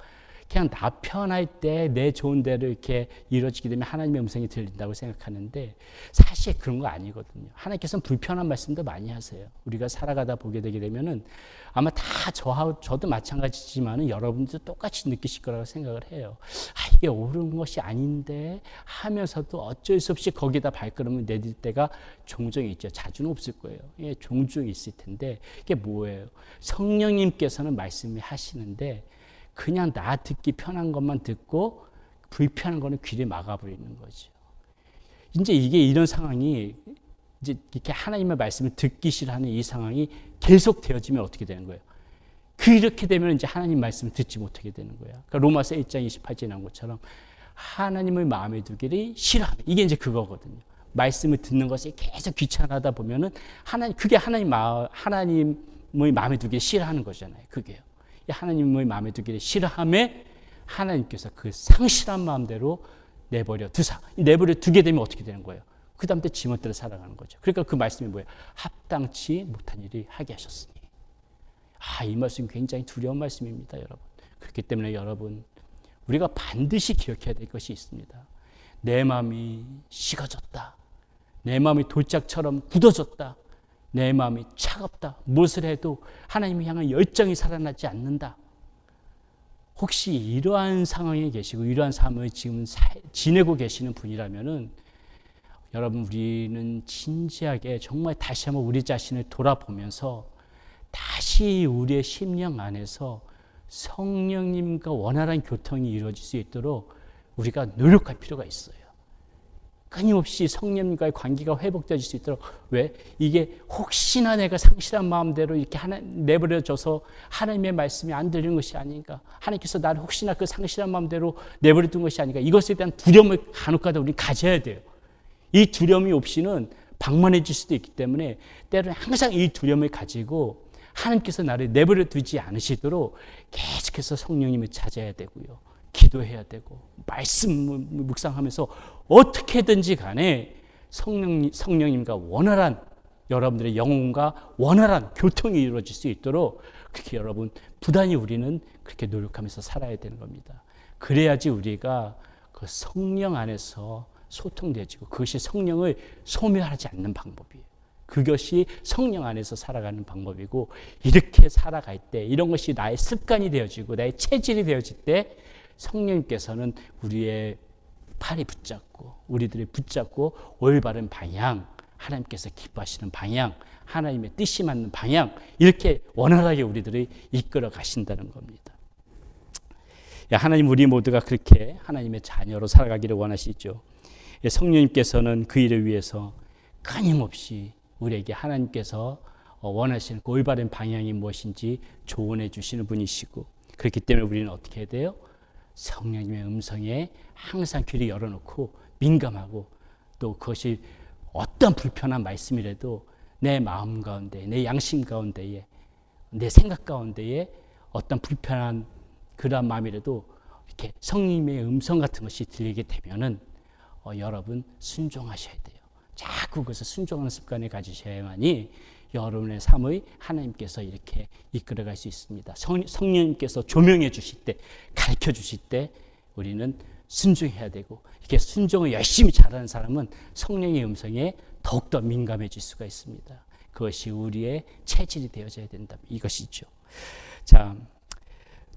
그냥 나 편할 때 내 좋은 대로 이렇게 이루어지게 되면 하나님의 음성이 들린다고 생각하는데 사실 그런 거 아니거든요. 하나님께서는 불편한 말씀도 많이 하세요. 우리가 살아가다 보게 되게 되면은 아마 다 저도 마찬가지지만은 여러분도 똑같이 느끼실 거라고 생각을 해요. 이게 옳은 것이 아닌데 하면서도 어쩔 수 없이 거기다 발걸음을 내딜 때가 종종 있죠. 자주는 없을 거예요. 예, 종종 있을 텐데 이게 뭐예요? 성령님께서는 말씀을 하시는데 그냥 나 듣기 편한 것만 듣고 불편한 거는 귀를 막아버리는 거죠. 이제 이게 이런 상황이 이제 이렇게 하나님의 말씀을 듣기 싫어하는 이 상황이 계속 되어지면 어떻게 되는 거예요? 그렇게 되면 이제 하나님 말씀을 듣지 못하게 되는 거예요. 그러니까 로마서 1장 28절에 나온 것처럼 하나님을 마음에 두기를 싫어하면 이게 이제 그거거든요. 말씀을 듣는 것이 계속 귀찮아하다 보면은 그게 하나님을 마음에 두기를 싫어하는 거잖아요. 그게요. 하나님을 마음에 두기를 싫어함에 하나님께서 그 상실한 마음대로 내버려 두게 되면 어떻게 되는 거예요? 그 다음 때 지멋대로 살아가는 거죠. 그러니까 그 말씀이 뭐예요? 합당치 못한 일이 하게 하셨으니. 이 말씀 굉장히 두려운 말씀입니다, 여러분. 그렇기 때문에 여러분, 우리가 반드시 기억해야 될 것이 있습니다. 내 마음이 식어졌다. 내 마음이 돌짝처럼 굳어졌다. 내 마음이 차갑다. 무엇을 해도 하나님을 향한 열정이 살아나지 않는다. 혹시 이러한 상황에 계시고 이러한 삶을 지금 지내고 계시는 분이라면은 여러분, 우리는 진지하게 정말 다시 한번 우리 자신을 돌아보면서 다시 우리의 심령 안에서 성령님과 원활한 교통이 이루어질 수 있도록 우리가 노력할 필요가 있어요. 끊임없이 성령님과의 관계가 회복될 수 있도록. 왜? 이게 혹시나 내가 상실한 마음대로 이렇게 내버려져서 하나님의 말씀이 안 들리는 것이 아닌가, 하나님께서 나를 혹시나 그 상실한 마음대로 내버려둔 것이 아닌가, 이것에 대한 두려움을 간혹가다 우리는 가져야 돼요. 이 두려움이 없이는 방만해질 수도 있기 때문에 때로는 항상 이 두려움을 가지고 하나님께서 나를 내버려두지 않으시도록 계속해서 성령님을 찾아야 되고요, 기도해야 되고, 말씀 묵상하면서 어떻게든지 간에 성령님과 원활한, 여러분들의 영혼과 원활한 교통이 이루어질 수 있도록 그렇게 여러분 부단히 우리는 그렇게 노력하면서 살아야 되는 겁니다. 그래야지 우리가 그 성령 안에서 소통되어지고 그것이 성령을 소멸하지 않는 방법이에요. 그것이 성령 안에서 살아가는 방법이고, 이렇게 살아갈 때 이런 것이 나의 습관이 되어지고 나의 체질이 되어질 때 성령님께서는 우리의 팔이 붙잡고 우리들이 붙잡고 올바른 방향, 하나님께서 기뻐하시는 방향, 하나님의 뜻이 맞는 방향, 이렇게 원활하게 우리들을 이끌어 가신다는 겁니다. 하나님, 우리 모두가 그렇게 하나님의 자녀로 살아가기를 원하시죠. 성령님께서는 그 일을 위해서 끊임없이 우리에게 하나님께서 원하시는 그 올바른 방향이 무엇인지 조언해 주시는 분이시고, 그렇기 때문에 우리는 어떻게 해야 돼요? 성령님의 음성에 항상 귀를 열어놓고 민감하고, 또 그것이 어떤 불편한 말씀이라도 내 마음 가운데, 내 양심 가운데에, 내 생각 가운데에 어떤 불편한 그러한 마음이라도 이렇게 성령님의 음성 같은 것이 들리게 되면은 여러분 순종하셔야 돼요. 자꾸 그것을 순종하는 습관을 가지셔야만이 여러분의 삶을 하나님께서 이렇게 이끌어갈 수 있습니다. 성령님께서 조명해 주실 때, 가르쳐 주실 때 우리는 순종해야 되고, 이렇게 순종을 열심히 잘하는 사람은 성령의 음성에 더욱더 민감해질 수가 있습니다. 그것이 우리의 체질이 되어져야 된다, 이것이죠. 자,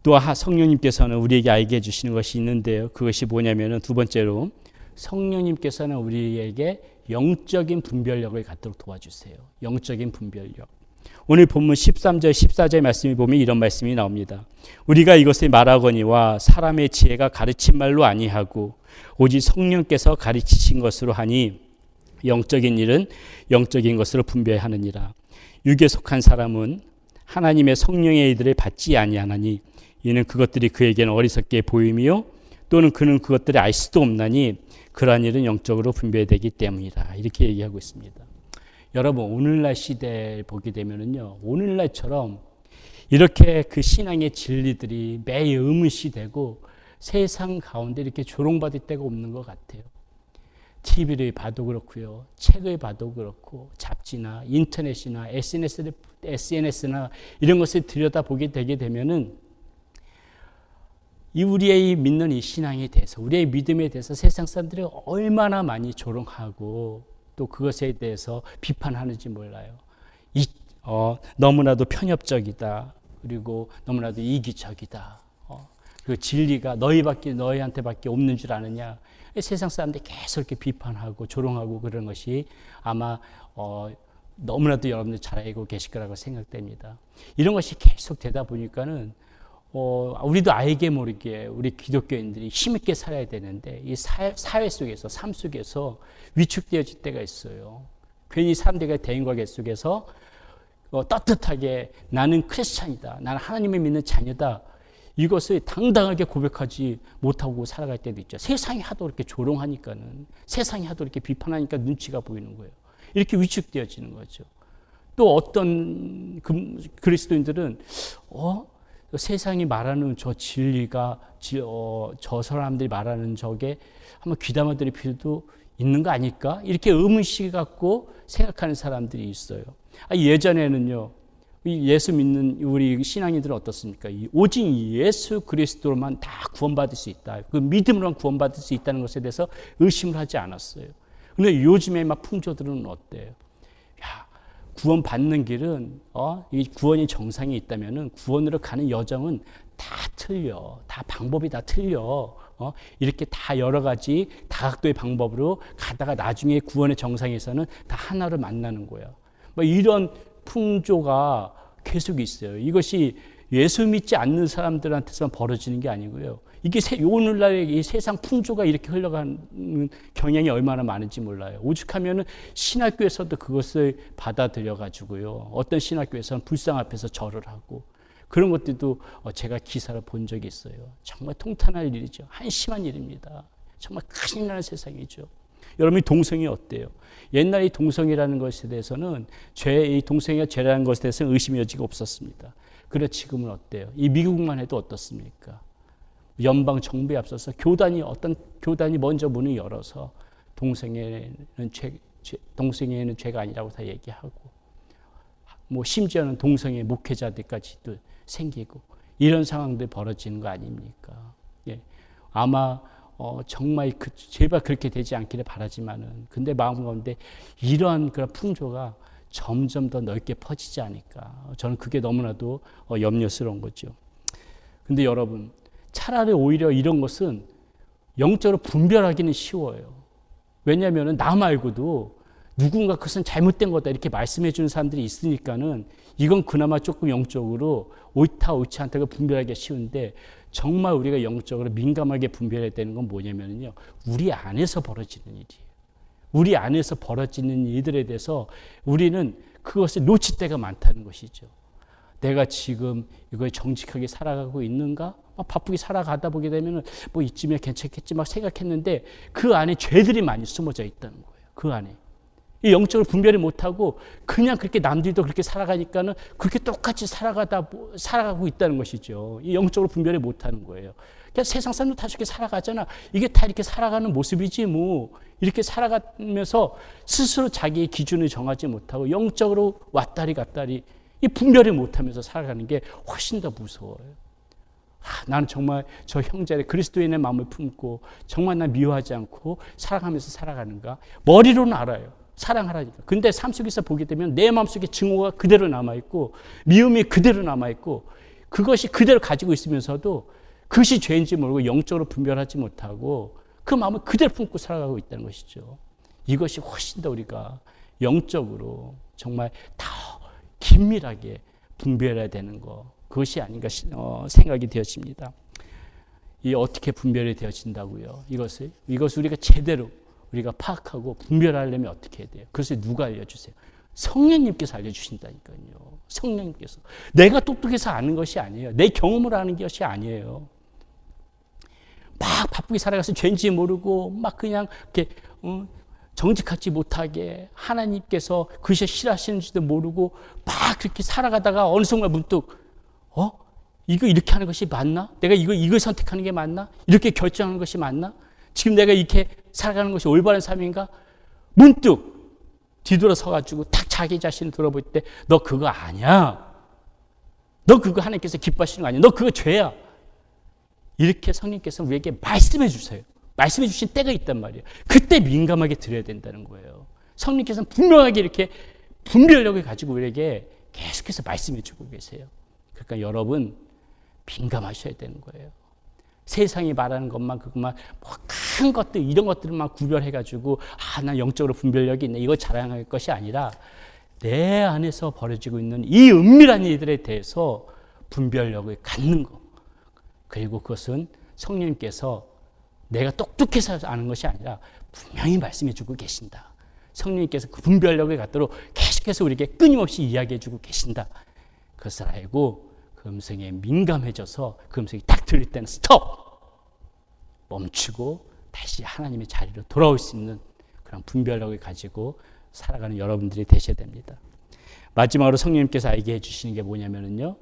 또 성령님께서는 우리에게 알게 해주시는 것이 있는데요. 그것이 뭐냐면은 두 번째로, 성령님께서는 우리에게 영적인 분별력을 갖도록 도와주세요. 영적인 분별력. 오늘 본문 13절, 14절 말씀을 보면 이런 말씀이 나옵니다. 우리가 이것을 말하거니와 사람의 지혜가 가르친 말로 아니하고 오직 성령께서 가르치신 것으로 하니 영적인 일은 영적인 것으로 분별하느니라. 육에 속한 사람은 하나님의 성령의 일들을 받지 아니하나니 이는 그것들이 그에게는 어리석게 보임이요 또는 그는 그것들을 알 수도 없나니 그러한 일은 영적으로 분별되기 때문이라. 이렇게 얘기하고 있습니다. 여러분, 오늘날 시대에 보게 되면은요, 오늘날처럼 이렇게 그 신앙의 진리들이 매일 의문시되고 세상 가운데 이렇게 조롱받을 때가 없는 것 같아요. TV를 봐도 그렇고요. 책을 봐도 그렇고 잡지나 인터넷이나 SNS나 이런 것을 들여다보게 되게 되면은 이 우리의 믿는 이 신앙에 대해서, 우리의 믿음에 대해서 세상 사람들이 얼마나 많이 조롱하고 또 그것에 대해서 비판하는지 몰라요. 너무나도 편협적이다. 그리고 너무나도 이기적이다. 그 진리가 너희한테밖에 없는 줄 아느냐. 세상 사람들이 계속 이렇게 비판하고 조롱하고 그런 것이 아마 너무나도 여러분들 잘 알고 계실 거라고 생각됩니다. 이런 것이 계속 되다 보니까는 우리도 알게 모르게 우리 기독교인들이 힘있게 살아야 되는데 이 사회 속에서, 삶 속에서 위축되어질 때가 있어요. 괜히 사람들과 대인관계 속에서 떳떳하게 나는 크리스찬이다, 나는 하나님을 믿는 자녀다, 이것을 당당하게 고백하지 못하고 살아갈 때도 있죠. 세상이 하도 이렇게 조롱하니까는, 세상이 하도 이렇게 비판하니까 눈치가 보이는 거예요. 이렇게 위축되어지는 거죠. 또 어떤 그리스도인들은 세상이 말하는 저 진리가 저 사람들이 말하는 저게 한번 귀담아 들을 필요도 있는 거 아닐까? 이렇게 의문식 갖고 생각하는 사람들이 있어요. 예전에는요, 예수 믿는 우리 신앙인들은 어떻습니까? 오직 예수 그리스도로만 다 구원받을 수 있다. 그 믿음으로만 구원받을 수 있다는 것에 대해서 의심을 하지 않았어요. 근데 요즘에 막 풍조들은 어때요? 구원받는 길은 이 구원이 정상에 있다면은 구원으로 가는 여정은 다 틀려. 다 방법이 다 틀려. 이렇게 다 여러 가지 다각도의 방법으로 가다가 나중에 구원의 정상에서는 다 하나로 만나는 거예요. 뭐 이런 풍조가 계속 있어요. 이것이 예수 믿지 않는 사람들한테서만 벌어지는 게 아니고요. 이게 오늘날의 이 세상 풍조가 이렇게 흘러가는 경향이 얼마나 많은지 몰라요. 오죽하면은 신학교에서도 그것을 받아들여 가지고요. 어떤 신학교에서는 불상 앞에서 절을 하고 그런 것들도 제가 기사를 본 적이 있어요. 정말 통탄할 일이죠. 한심한 일입니다. 정말 큰일 나는 세상이죠. 여러분이 동성이 어때요? 옛날 이 동성이라는 것에 대해서는 이 동성이가 죄라는 것에 대해서는 의심의 여지가 없었습니다. 그래 지금은 어때요? 이 미국만 해도 어떻습니까? 연방 정부에 앞서서 어떤 교단이 먼저 문을 열어서 동성애는 죄가 아니라고 다 얘기하고, 뭐 심지어는 동성애 목회자들까지도 생기고 이런 상황들이 벌어지는 거 아닙니까? 예. 아마 정말 제발 그렇게 되지 않기를 바라지만은, 근데 마음 가운데 이러한 그런 풍조가 점점 더 넓게 퍼지지 않을까. 저는 그게 너무나도 염려스러운 거죠. 근데 여러분, 차라리 오히려 이런 것은 영적으로 분별하기는 쉬워요. 왜냐하면 나 말고도 누군가 그것은 잘못된 거다 이렇게 말씀해 주는 사람들이 있으니까는 이건 그나마 조금 영적으로 옳다 옳지 않다가 분별하기가 쉬운데, 정말 우리가 영적으로 민감하게 분별해야 되는 건 뭐냐면요, 우리 안에서 벌어지는 일이에요. 우리 안에서 벌어지는 일들에 대해서 우리는 그것을 놓칠 때가 많다는 것이죠. 내가 지금 이거에 정직하게 살아가고 있는가? 바쁘게 살아가다 보게 되면 뭐 이쯤에 괜찮겠지 막 생각했는데 그 안에 죄들이 많이 숨어져 있다는 거예요. 그 안에. 이 영적으로 분별을 못하고 그냥 그렇게 남들도 그렇게 살아가니까는 그렇게 똑같이 살아가고 있다는 것이죠. 이 영적으로 분별을 못하는 거예요. 그냥 세상 사람도 다 저렇게 살아가잖아. 이게 다 이렇게 살아가는 모습이지 뭐. 이렇게 살아가면서 스스로 자기의 기준을 정하지 못하고 영적으로 왔다리 갔다리 이 분별을 못하면서 살아가는 게 훨씬 더 무서워요. 나는 정말 저 형제의 그리스도인의 마음을 품고 정말 나 미워하지 않고 살아가면서 살아가는가? 머리로는 알아요. 사랑하라니까. 근데 삶 속에서 보게 되면 내 마음속에 증오가 그대로 남아있고 미움이 그대로 남아있고 그것이 그대로 가지고 있으면서도 그것이 죄인지 모르고 영적으로 분별하지 못하고 그 마음을 그대로 품고 살아가고 있다는 것이죠. 이것이 훨씬 더 우리가 영적으로 정말 더 긴밀하게 분별해야 되는 것, 그것이 아닌가 생각이 되어집니다. 이 어떻게 분별이 되어진다고요? 이것을 우리가 제대로 우리가 파악하고 분별하려면 어떻게 해야 돼요? 그것을 누가 알려주세요? 성령님께서 알려주신다니까요. 성령님께서. 내가 똑똑해서 아는 것이 아니에요. 내 경험으로 아는 것이 아니에요. 막 바쁘게 살아가서 죄인지 모르고 막 그냥 이렇게 정직하지 못하게 하나님께서 그것이 싫어하시는지도 모르고 막 그렇게 살아가다가 어느 순간 문득 이거 이렇게 하는 것이 맞나? 내가 이걸 선택하는 게 맞나? 이렇게 결정하는 것이 맞나? 지금 내가 이렇게 살아가는 것이 올바른 삶인가? 문득 뒤돌아서가지고 딱 자기 자신을 돌아볼 때 너 그거 아니야. 너 그거 하나님께서 기뻐하시는 거 아니야. 너 그거 죄야. 이렇게 성령께서 우리에게 말씀해 주세요. 말씀해 주신 때가 있단 말이에요. 그때 민감하게 들어야 된다는 거예요. 성령께서는 분명하게 이렇게 분별력을 가지고 우리에게 계속해서 말씀해 주고 계세요. 그러니까 여러분 민감하셔야 되는 거예요. 세상이 말하는 것만 그것만 뭐 큰 것들 이런 것들만 구별해가지고 난 영적으로 분별력이 있네 이거 자랑할 것이 아니라 내 안에서 벌어지고 있는 이 은밀한 일들에 대해서 분별력을 갖는 것. 그리고 그것은 성령님께서 내가 똑똑해서 아는 것이 아니라 분명히 말씀해 주고 계신다. 성령님께서 그 분별력을 갖도록 계속해서 우리에게 끊임없이 이야기해 주고 계신다. 그것을 알고 그 음성에 민감해져서 그 음성이 딱 들릴 때는 스톱! 멈추고 다시 하나님의 자리로 돌아올 수 있는 그런 분별력을 가지고 살아가는 여러분들이 되셔야 됩니다. 마지막으로 성령님께서 알게 해주시는 게 뭐냐면요.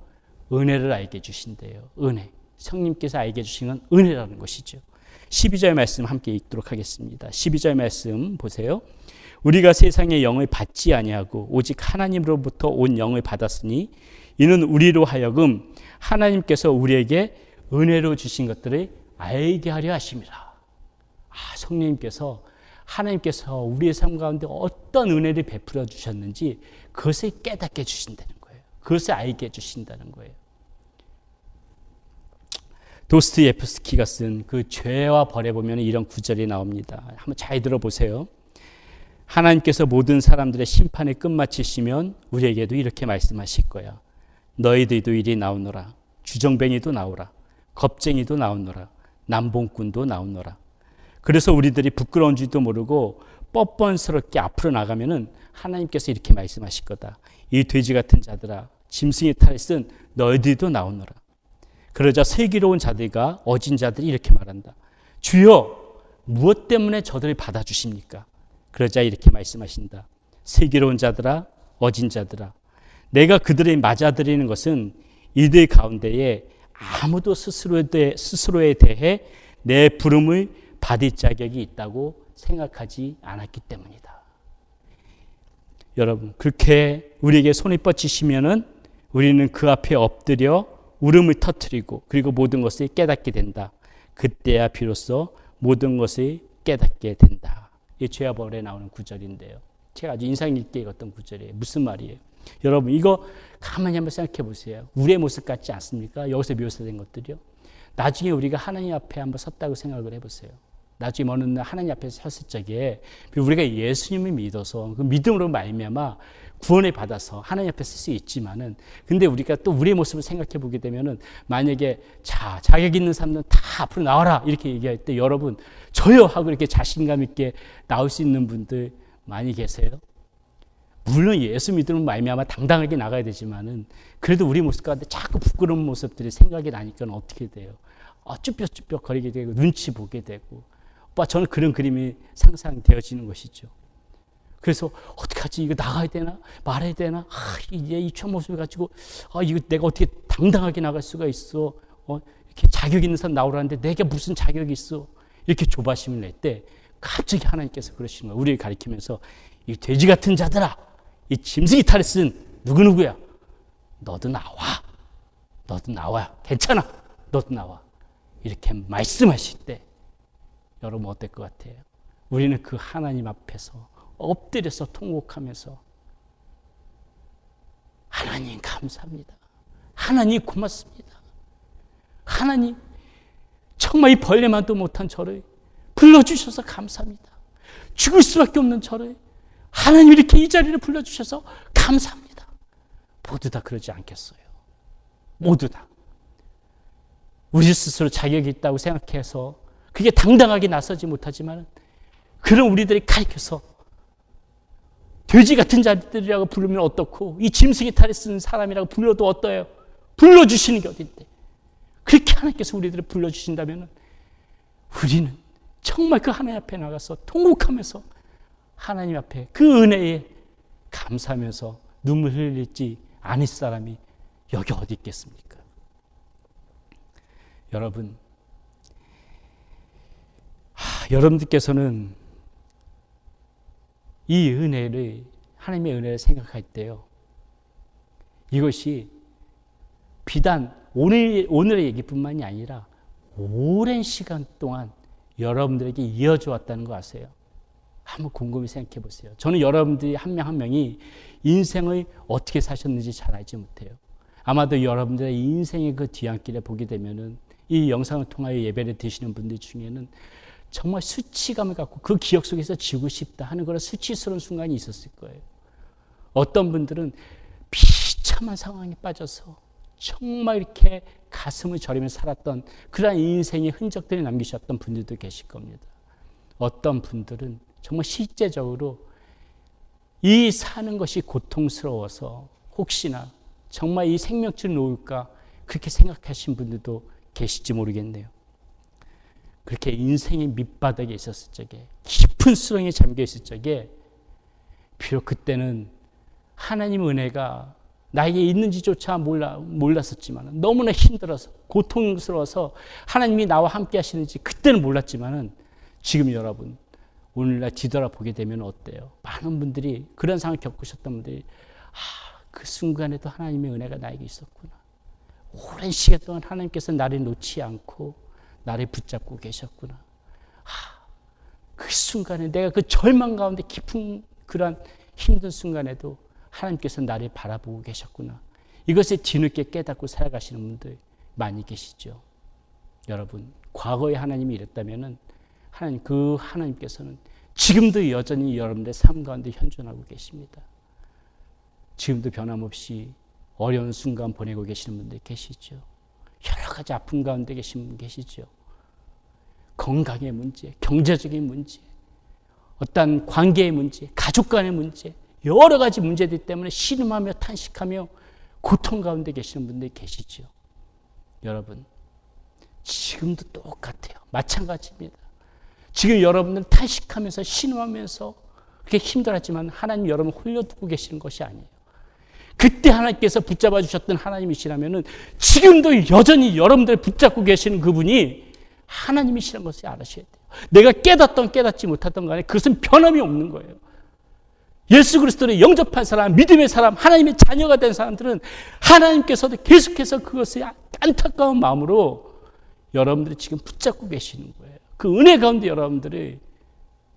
은혜를 알게 해주신대요. 은혜. 성령님께서 알게 해주시는 건 은혜라는 것이죠. 12절 말씀 함께 읽도록 하겠습니다. 12절 말씀 보세요. 우리가 세상의 영을 받지 아니하고 오직 하나님으로부터 온 영을 받았으니 이는 우리로 하여금 하나님께서 우리에게 은혜로 주신 것들을 알게 하려 하심이라. 성령님께서 하나님께서 우리의 삶 가운데 어떤 은혜를 베풀어 주셨는지 그것을 깨닫게 해주신다는 거예요. 그것을 알게 해주신다는 거예요. 도스토옙스키가 쓴 그 죄와 벌에 보면 이런 구절이 나옵니다. 한번 잘 들어보세요. 하나님께서 모든 사람들의 심판을 끝마치시면 우리에게도 이렇게 말씀하실 거야. 너희들도 이리 나오너라. 주정뱅이도 나오라. 겁쟁이도 나오너라. 남봉꾼도 나오너라. 그래서 우리들이 부끄러운 줄도 모르고 뻔뻔스럽게 앞으로 나가면은 하나님께서 이렇게 말씀하실 거다. 이 돼지 같은 자들아, 짐승의 탈을 쓴 너희들도 나오너라. 그러자 슬기로운 자들과 어진 자들이 이렇게 말한다. 주여, 무엇 때문에 저들을 받아주십니까? 그러자 이렇게 말씀하신다. 슬기로운 자들아, 어진 자들아, 내가 그들을 맞아들이는 것은 이들 가운데에 아무도 스스로에 대해 내 부름을 받을 자격이 있다고 생각하지 않았기 때문이다. 여러분, 그렇게 우리에게 손을 뻗치시면은 우리는 그 앞에 엎드려 울음을 터뜨리고 그리고 모든 것을 깨닫게 된다. 그때야 비로소 모든 것을 깨닫게 된다. 이 죄와 벌에 나오는 구절인데요. 제가 아주 인상 깊게 읽었던 구절이에요. 무슨 말이에요? 여러분, 이거 가만히 한번 생각해 보세요. 우리의 모습 같지 않습니까? 여기서 묘사된 것들이요. 나중에 우리가 하나님 앞에 한번 섰다고 생각을 해보세요. 나중에 어느 날 하나님 앞에 섰을 적에 우리가 예수님을 믿어서 그 믿음으로 말미암아 구원을 받아서 하나님 앞에 쓸 수 있지만은 근데 우리가 또 우리의 모습을 생각해 보게 되면은 만약에 자격 있는 사람들은 다 앞으로 나와라 이렇게 얘기할 때 여러분 저요 하고 이렇게 자신감 있게 나올 수 있는 분들 많이 계세요? 물론 예수 믿음으로 말미암아 당당하게 나가야 되지만은 그래도 우리 모습 가운데 자꾸 부끄러운 모습들이 생각이 나니까 어떻게 돼요? 쭈뼛쭈뼛 거리게 되고 눈치 보게 되고 저는 그런 그림이 상상되어지는 것이죠. 그래서 어떡하지? 이거 나가야 되나? 말해야 되나? 이제 이 모습을 가지고 이거 내가 어떻게 당당하게 나갈 수가 있어? 이렇게 자격 있는 사람 나오라는데 내게 무슨 자격이 있어? 이렇게 조바심을 낼 때 갑자기 하나님께서 그러시는 거예요. 우리를 가리키면서 이 돼지 같은 자들아, 이 짐승이 탈을 쓴 누구누구야? 너도 나와. 너도 나와. 괜찮아. 너도 나와. 이렇게 말씀하실 때 여러분 어떨 것 같아요? 우리는 그 하나님 앞에서 엎드려서 통곡하면서 하나님 감사합니다. 하나님 고맙습니다. 하나님 정말 이 벌레만도 못한 저를 불러주셔서 감사합니다. 죽을 수밖에 없는 저를 하나님 이렇게 이 자리를 불러주셔서 감사합니다. 모두 다 그러지 않겠어요? 모두 다. 우리 스스로 자격이 있다고 생각해서 그게 당당하게 나서지 못하지만 그런 우리들이 가르쳐서 돼지 같은 자들이라고 부르면 어떻고 이 짐승의 탈을 쓰는 사람이라고 불러도 어떠해요? 불러주시는 게 어딘데? 그렇게 하나님께서 우리들을 불러주신다면 우리는 정말 그 하나님 앞에 나가서 통곡하면서 하나님 앞에 그 은혜에 감사하면서 눈물 흘리지 않을 사람이 여기 어디 있겠습니까? 여러분 여러분들께서는 이 은혜를, 하나님의 은혜를 생각할 때요, 이것이 비단 오늘의 얘기뿐만이 아니라 오랜 시간 동안 여러분들에게 이어져 왔다는 거 아세요? 한번 곰곰이 생각해 보세요. 저는 여러분들이 한 명 한 명이 인생을 어떻게 사셨는지 잘 알지 못해요. 아마도 여러분들의 인생의 그 뒤안길에 보게 되면은, 이 영상을 통하여 예배를 드시는 분들 중에는 정말 수치감을 갖고 그 기억 속에서 지우고 싶다 하는 그런 수치스러운 순간이 있었을 거예요. 어떤 분들은 비참한 상황에 빠져서 정말 이렇게 가슴을 저리며 살았던 그런 인생의 흔적들을 남기셨던 분들도 계실 겁니다. 어떤 분들은 정말 실제적으로 이 사는 것이 고통스러워서 혹시나 정말 이 생명줄을 놓을까 그렇게 생각하신 분들도 계실지 모르겠네요. 그렇게 인생의 밑바닥에 있었을 적에, 깊은 수렁에 잠겨 있을 적에, 비록 그때는 하나님의 은혜가 나에게 있는지조차 몰랐었지만, 너무나 힘들어서 고통스러워서 하나님이 나와 함께 하시는지 그때는 몰랐지만, 지금 여러분 오늘날 뒤돌아보게 되면 어때요? 많은 분들이 그런 상황을 겪으셨던 분들이 그 순간에도 하나님의 은혜가 나에게 있었구나. 오랜 시간 동안 하나님께서 나를 놓지 않고 나를 붙잡고 계셨구나. 그 순간에 내가 그 절망 가운데 깊은 그런 힘든 순간에도 하나님께서 나를 바라보고 계셨구나. 이것을 뒤늦게 깨닫고 살아가시는 분들 많이 계시죠. 여러분, 과거에 하나님이 이랬다면 하나님께서는 지금도 여전히 여러분들의 삶 가운데 현존하고 계십니다. 지금도 변함없이 어려운 순간 보내고 계시는 분들 계시죠. 여러 가지 아픔 가운데 계신 분 계시죠. 건강의 문제, 경제적인 문제, 어떤 관계의 문제, 가족 간의 문제, 여러 가지 문제들 때문에 신음하며 탄식하며 고통 가운데 계시는 분들 계시죠. 여러분, 지금도 똑같아요. 마찬가지입니다. 지금 여러분들은 탄식하면서 신음하면서 그렇게 힘들었지만 하나님 여러분 홀려두고 계시는 것이 아니에요. 그때 하나님께서 붙잡아 주셨던 하나님이시라면 지금도 여전히 여러분들을 붙잡고 계시는 그분이 하나님이시라는 것을 알으셔야 돼요. 내가 깨닫던 깨닫지 못했던 간에 그것은 변함이 없는 거예요. 예수 그리스도를 영접한 사람, 믿음의 사람, 하나님의 자녀가 된 사람들은 하나님께서도 계속해서 그것을 안타까운 마음으로 여러분들이 지금 붙잡고 계시는 거예요. 그 은혜 가운데 여러분들을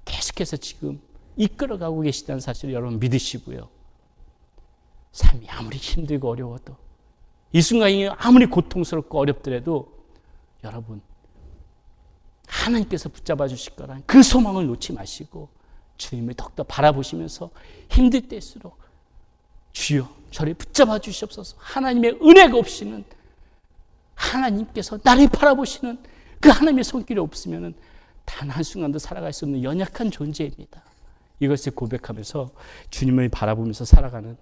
계속해서 지금 이끌어가고 계시다는 사실을 여러분 믿으시고요. 삶이 아무리 힘들고 어려워도, 이 순간이 아무리 고통스럽고 어렵더라도 여러분 하나님께서 붙잡아 주실 거란 그 소망을 놓지 마시고 주님을 더욱더 바라보시면서 힘들 때일수록 주여 저를 붙잡아 주시옵소서. 하나님의 은혜가 없이는, 하나님께서 나를 바라보시는 그 하나님의 손길이 없으면 단 한순간도 살아갈 수 없는 연약한 존재입니다. 이것을 고백하면서 주님을 바라보면서 살아가는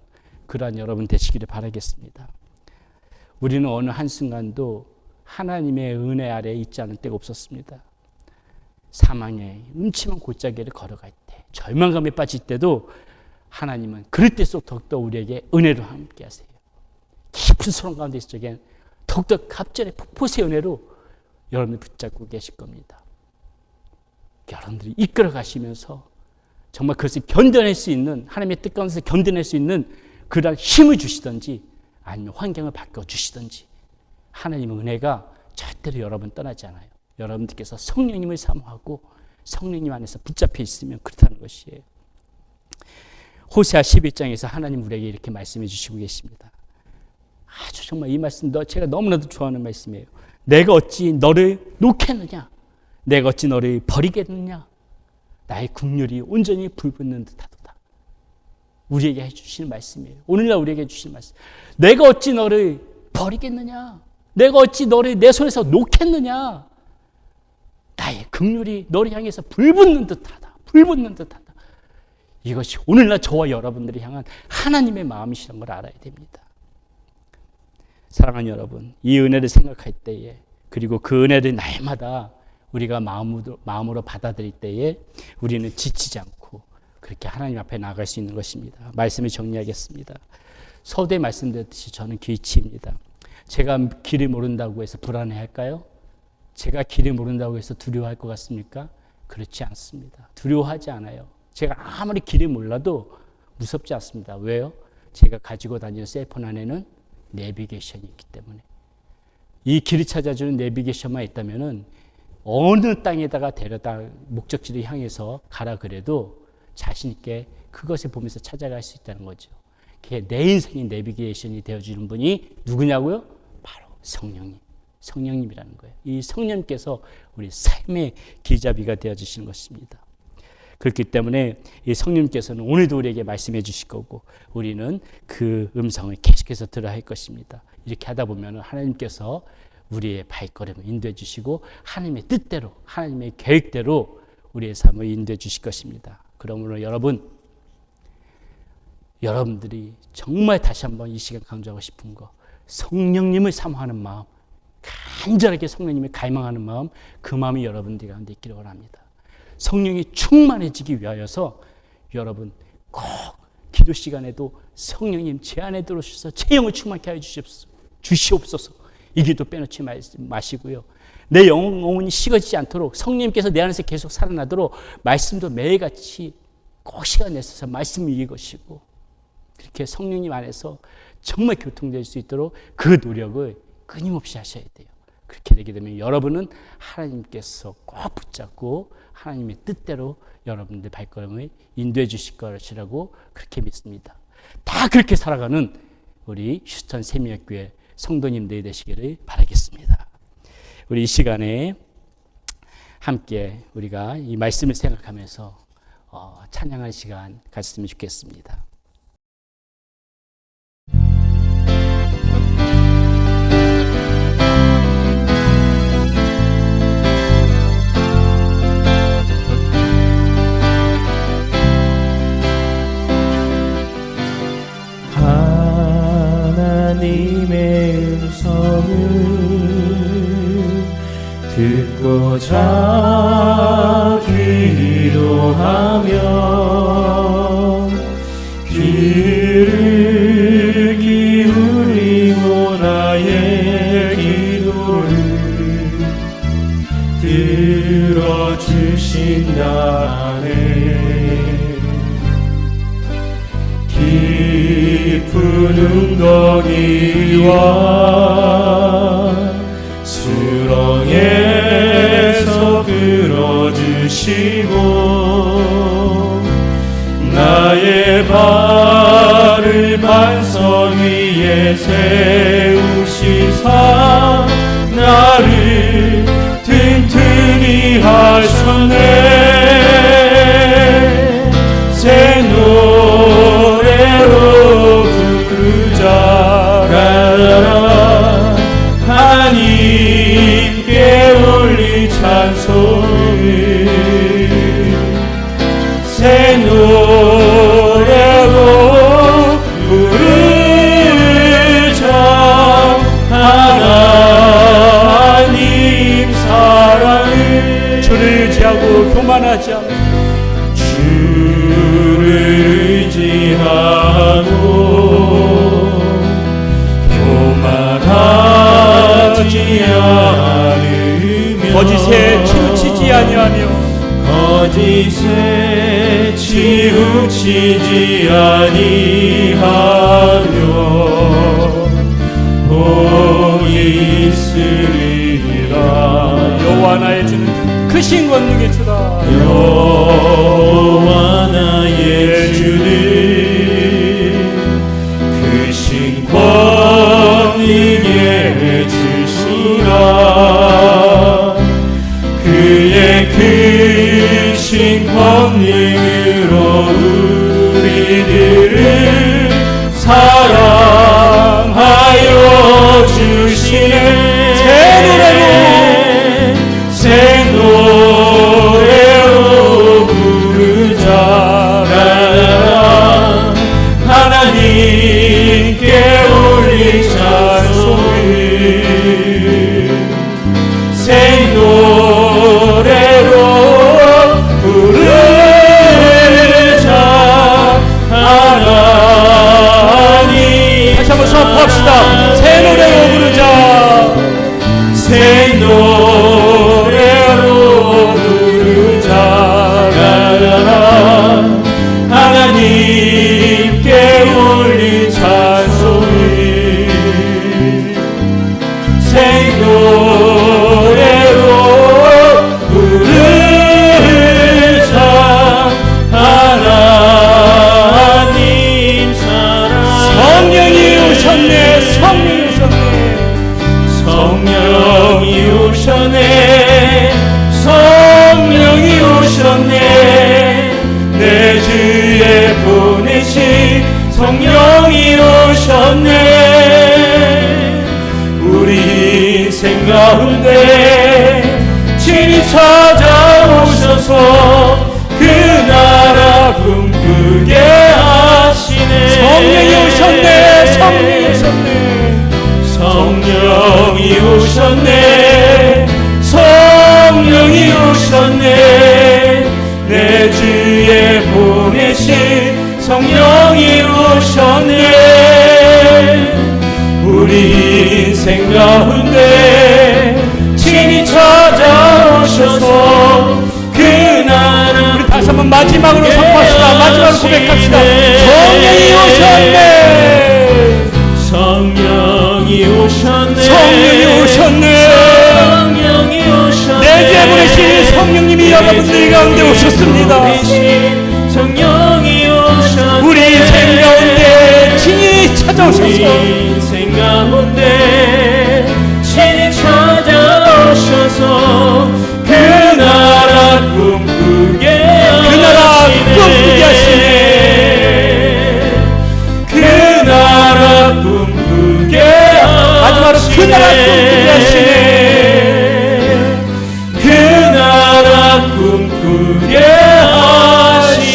그러한 여러분 되시기를 바라겠습니다. 우리는 어느 한순간도 하나님의 은혜 아래에 있지 않은 때가 없었습니다. 사망의 음침한 골짜기를 걸어갈 때, 절망감에 빠질 때도 하나님은 그럴 때일수록 더욱더 우리에게 은혜로 함께 하세요. 깊은 소름 가운데 있을 적엔 더욱더 갑절의 폭포의 은혜로 여러분을 붙잡고 계실 겁니다. 여러분들이 이끌어 가시면서 정말 그것을 견뎌낼 수 있는, 하나님의 뜻 가운데서 견뎌낼 수 있는 그런 힘을 주시든지 아니면 환경을 바꿔주시든지, 하나님의 은혜가 절대로 여러분 떠나지 않아요. 여러분들께서 성령님을 사모하고 성령님 안에서 붙잡혀 있으면 그렇다는 것이에요. 호세아 11장에서 하나님 우리에게 이렇게 말씀해 주시고 계십니다. 아주 정말 이 말씀 제가 너무나도 좋아하는 말씀이에요. 내가 어찌 너를 놓겠느냐? 내가 어찌 너를 버리겠느냐? 나의 긍휼이 온전히 불붙는 듯하도다. 우리에게 해주시는 말씀이에요. 오늘날 우리에게 해주시는 말씀. 내가 어찌 너를 버리겠느냐? 내가 어찌 너를 내 손에서 놓겠느냐? 나의 긍휼이 너를 향해서 불붙는 듯하다. 불붙는 듯하다. 이것이 오늘날 저와 여러분들이 향한 하나님의 마음이시라는 걸 알아야 됩니다. 사랑하는 여러분, 이 은혜를 생각할 때에, 그리고 그 은혜를 날마다 우리가 마음으로 받아들일 때에 우리는 지치지 않고 그렇게 하나님 앞에 나아갈 수 있는 것입니다. 말씀을 정리하겠습니다. 서두에 말씀드렸듯이 저는 길치입니다. 제가 길을 모른다고 해서 불안해할까요? 제가 길을 모른다고 해서 두려워할 것 같습니까? 그렇지 않습니다. 두려워하지 않아요. 제가 아무리 길을 몰라도 무섭지 않습니다. 왜요? 제가 가지고 다니는 셀폰 안에는 내비게이션이 있기 때문에. 이 길을 찾아주는 내비게이션만 있다면은 어느 땅에다가 데려다 목적지를 향해서 가라 그래도 자신 있게 그것을 보면서 찾아갈 수 있다는 거죠. 그게 내 인생의 내비게이션이 되어주는 분이 누구냐고요? 바로 성령님. 성령님이라는 거예요. 이 성령님께서 우리 삶의 길잡이가 되어주시는 것입니다. 그렇기 때문에 이 성령님께서는 오늘도 우리에게 말씀해 주실 거고 우리는 그 음성을 계속해서 들어야 할 것입니다. 이렇게 하다 보면 하나님께서 우리의 발걸음을 인도해 주시고 하나님의 뜻대로 하나님의 계획대로 우리의 삶을 인도해 주실 것입니다. 그러므로 여러분들이 정말 다시 한번 이 시간 강조하고 싶은 거, 성령님을 사모하는 마음, 간절하게 성령님을 갈망하는 마음, 그 마음이 여러분들 가운데 있기를 원합니다. 성령이 충만해지기 위하여서 여러분 꼭 기도 시간에도 성령님 제 안에 들어오셔서 제 영을 충만케 하여 주시옵소서. 이 기도 빼놓지 마시고요. 내 영혼이 식어지지 않도록 성령님께서 내 안에서 계속 살아나도록 말씀도 매일같이 꼭 시간 내셔서 말씀 읽으시고 그렇게 성령님 안에서 정말 교통될 수 있도록 그 노력을 끊임없이 하셔야 돼요. 그렇게 되게 되면 여러분은 하나님께서 꼭 붙잡고 하나님의 뜻대로 여러분들 발걸음을 인도해 주실 것이라고 그렇게 믿습니다. 다 그렇게 살아가는 우리 휴스턴 세미역교회 성도님들이 되시기를 바라겠습니다. 우리 이 시간에 함께 우리가 이 말씀을 생각하면서 찬양할 시간 가졌으면 좋겠습니다. 하나님의 음성을 듣고자 기도하며 귀를 기울이고 나의 기도를 들어주신다네. 깊은 웅덩이와 수렁에서 끌어주시고 나의 발을 반석 위에 세우시사 나를 튼튼히 하셨네. 새 노래로 부르자 가라. 하나님께 올릴 찬송을 새 노래로 부르자. 하나님 사랑을 주를 의지하고 교만하지 않고 주를 의지하고 교만하지 않으며 거짓에 치우치지 아니하며 거짓에 치우치지 아니하며 복이 있으리라. 여호와 나의 주는 크신 권능의 주다. 여호와 나의 주는 크신 권능의 주시라. 그의 크신 권능으로 우리들을 사랑하여 주시네. 새 노래로 부르자. 하나님께 올릴 찬송을 새 노래로 부르자. 하나님 다시 한번 선포합시다. 새 노래로 부르자. 인생 가운데 친히 찾아오셔서 그 나라 꿈꾸게 하시네. 성령이 오셨네. 성령이 오셨네. 성령이 오셨네. 성령이 오셨네. 내 주에 보내신 성령이 오셨네. 우리 인생 가운데 친히 찾아오셔서 그 나라 우리 다시 한번 마지막으로 선포합시다. 마지막으로 고백합시다. 성령이 오셨네. 성령이 오셨네. 성령이 오셨네. 성령이 오셨네. 내 주에 보내신 성령님이 여러분들 가운데 오셨습니다. 성령이 오셨네. 우리 인생 가운데 친히 찾아오셔서 인생 가운데 친히 찾아오셔서 그 나라 꿈꾸게 하시네. 그 나라 꿈꾸게 마지막으로 그 나라 꿈꾸게 하시네. 그 나라 꿈꾸게 하시네.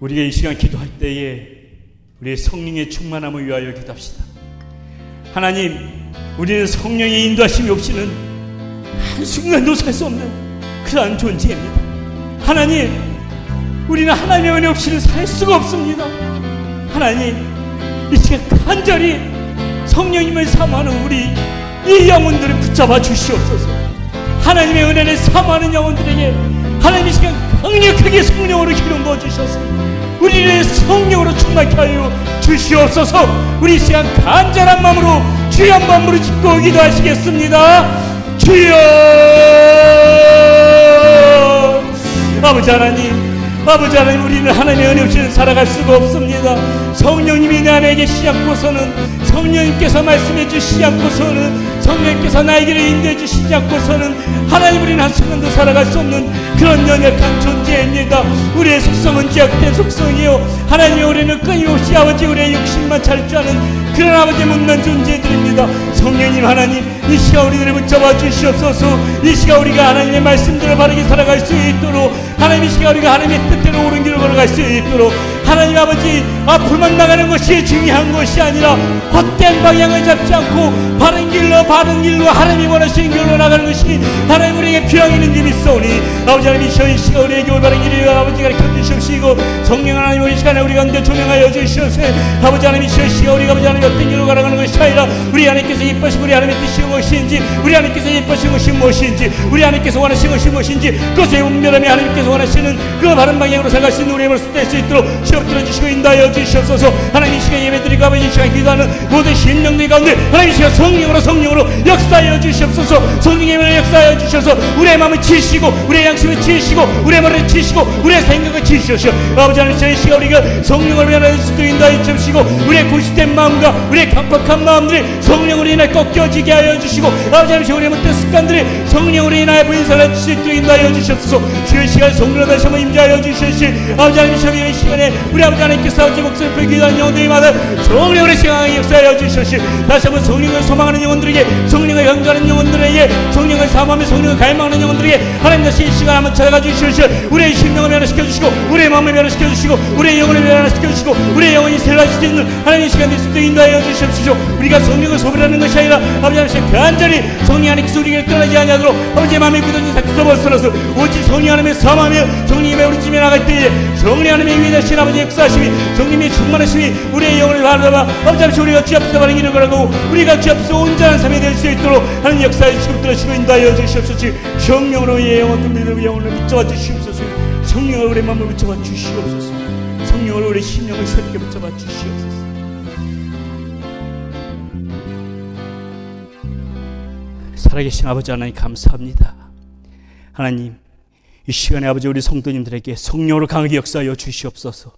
우리가 이 시간 기도할 때에 우리의 성령의 충만함을 위하여 기도합시다. 하나님, 우리는 성령의 인도하심이 없이는 한순간도 살 수 없는 그러한 존재입니다. 하나님, 우리는 하나님의 은혜 없이는 살 수가 없습니다. 하나님, 이 시간 간절히 성령님을 사모하는 우리 이 영혼들을 붙잡아 주시옵소서. 하나님의 은혜를 사모하는 영혼들에게 하나님 이 시간 강력하게 성령으로 기름 부어주셔서 우리를 성령으로 충만케 하여 주시옵소서. 우리 이 시간 간절한 마음으로 주여 한번 부르짖고 기도하시겠습니다. 주여. 아버지 하나님, 아버지 하나님, 우리는 하나님의 은혜 없이는 살아갈 수가 없습니다. 성령님이 내 안에 계시지 않고서는, 성령님께서 말씀해 주시지 않고서는, 성령님께서 나에게를 인도해 주시지 않고서는 하나님, 우리는 한순간도 살아갈 수 없는 그런 연약한 존재입니다. 우리의 속성은 죄악된 속성이요, 하나님, 우리는 끊임없이 아버지 우리의 욕심만 차릴 줄 아는 그런 아버지 못난 존재들입니다. 성령님 하나님, 이 시간 우리들을 붙잡아 주시옵소서. 이 시간 우리가 하나님의 말씀대로 바르게 살아갈 수 있도록, 하나님 이 시간 우리가 하나님의 뜻대로 옳은 길을 걸어갈 수 있도록, 하나님 아버지 앞으로만 나가는 것이 중요한 것이 아니라 헛된 방향을 잡지 않고 바른 길로 하나님이 원하시는 길로 나가는 것이 하나님 우리에게 필요한 일인 믿사오니, 아버지 하나님 이 시간 우리에게 올바른 길을 아버지 가르쳐 주시옵시고, 성령 하나님 우리 시간에 우리 가운데 조명하여 주시옵소서. 아버지 하나님 이 시간 우리가 아버지 하나님 어떤 길로 가라가는 것이 아니라 우리 하나님께서 예뻐하시고 우리 하나님의 뜻이 무엇인지, 우리 하나님께서 예뻐하시는 것이 무엇인지, 우리 하나님께서 원하시는 것이 무엇인지, 그것에 분별하며 하나님께서 원하시는 그 바른 방향으로 살아갈 수 있는 우리의 모습 될 수 있도록 시험 들어주시고 인도하여 주시옵소서. 하나님 이 시간 예배드리고 아버지 이 시간 기도하는 모든 심령들 가운데 하나님 이 시간 성령으로 역사하여 주시옵소서. 성령의 역사하여 주셔서 우리의 마음을 치시고 우리의 양심을 치시고 우리의 머리를 치시고 우리의 생각을 치시옵소서. 아버지 하나님 이 시간 우리가 성령을 위하여 인도하여 주시고 우리의 고집된 마음과 우리의 강팍한 마음들이 성령으로 인하여 꺾여지게 하여 주시고, 아버지 하나님 우리의 못된 습관들이 성령으로 인하여 부인살할 수 있도록 인도하여 주시옵소서. 주의 시간 성령으로 다시 한번 임재하여 주시옵시. 아버지 하나님 이 시간에 우리 아버지 하나님께서 아버지 목소리를 불기도하는 영혼들마다 성령으로 시간에 역사하여 주시옵시. 다시 한번 성령을 소망하는 영혼들에게, 성령을 강조하는 영혼들에게, 성령을 사모하며 성령을 갈망하는 영혼들에게 하나님 다시 이 시간 한번 찾아가 주시옵시. 우리의 심령을 변화시켜 주시고 우리의 마음을 변화시켜 주시고 우리의 영혼을 변화시켜 주시고 우리의 영혼이 새로워질 수 있는 하나님 이 시간 될 수 있도록 인도하여 주시옵시고, 우리가 성령을 소비하는 것이 아니라 아버지 하나님 간절히 성령 하나님께서 우리에게 떠나지 아니하도록 아버지의 마음에 굳어진 상처 벗어나서 오직 성령 하나님을 사모하며 성령님의 우리 집에 나갈 때에 성령 하나님의 위대하신 아버지 역사하심이, 성령님의 충만하심이 우리의 영혼을 바라봐 아버지 하나님 우리가 주 앞에서 바른 길을 걸어가고 우리가 주 앞에서 온전한 삶이 될 수 있도록 하나님 역사에 지금 들으시고 인도하여 주시옵소서. 성령으로 우리의 영혼들 우리 영혼을 붙잡아 주시옵소서. 성령으로 우리의 마음을 붙잡아 주시옵소서. 성령으로 우리의 심령을 새롭게 붙잡아 주시옵소서. 살아계신 아버지 하나님 감사합니다. 하나님 이 시간에 아버지 우리 성도님들에게 성령으로 강하게 역사하여 주시옵소서.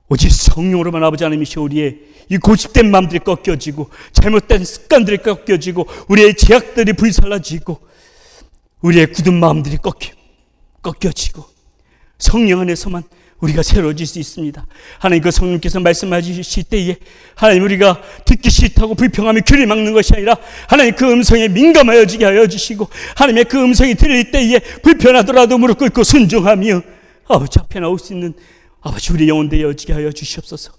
오직 성령으로만 아버지 하나님이시여 우리의 이 고집된 마음들이 꺾여지고 잘못된 습관들이 꺾여지고 우리의 죄악들이 불살라지고 우리의 굳은 마음들이 꺾여지고 성령 안에서만 우리가 새로워질 수 있습니다. 하나님 그 성령께서 말씀하실 때에 하나님 우리가 듣기 싫다고 불평하며 귀를 막는 것이 아니라 하나님 그 음성에 민감하여지게 하여 주시고 하나님의 그 음성이 들릴 때에 불편하더라도 무릎 꿇고 순종하며 아버지 앞에 나올 수 있는 아버지 우리 영혼 되어지게 하여 주시옵소서.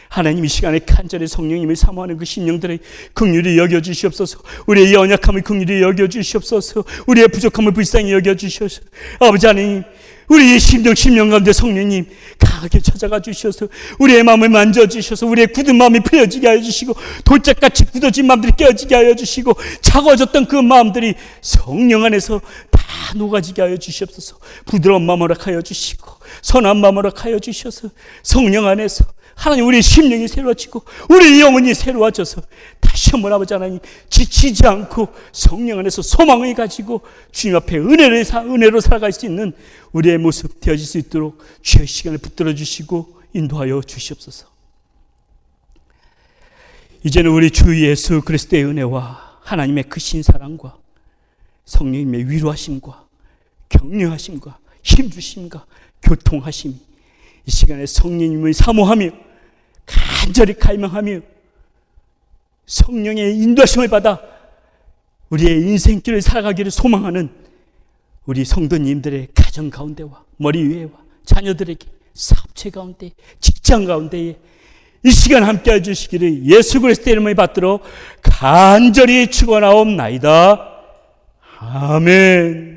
하나님 이 시간에 간절히 성령님을 사모하는 그 심령들의 긍휼히 여겨주시옵소서. 우리의 연약함을 긍휼히 여겨주시옵소서. 우리의 부족함을 불쌍히 여겨주시옵소서. 아버지 하나님 우리의 심령 가운데 성령님 강하게 찾아가 주셔서 우리의 마음을 만져주셔서 우리의 굳은 마음이 풀어지게 하여 주시고 돌짝같이 굳어진 마음들이 깨어지게 하여 주시고 차가워졌던 그 마음들이 성령 안에서 다 녹아지게 하여 주시옵소서. 부드러운 마음 허락하여 주시고 선한 마음 허락하여 주셔서 성령 안에서 하나님 우리의 심령이 새로워지고 우리의 영혼이 새로워져서 다시 한번 아버지 하나님 지치지 않고 성령 안에서 소망을 가지고 주님 앞에 은혜로 살아갈 수 있는 우리의 모습 되어질 수 있도록 주의 시간을 붙들어 주시고 인도하여 주시옵소서. 이제는 우리 주 예수 그리스도의 은혜와 하나님의 크신 사랑과 성령님의 위로하심과 격려하심과 힘주심과 교통하심이 이 시간에 성령님을 사모하며 간절히 갈망하며 성령의 인도하심을 받아 우리의 인생길을 살아가기를 소망하는 우리 성도님들의 가정 가운데와 머리 위에와 자녀들에게 사업체 가운데 직장 가운데에 이 시간 함께 해주시기를 예수 그리스도의 이름을 받들어 간절히 축원하옵나이다. 아멘.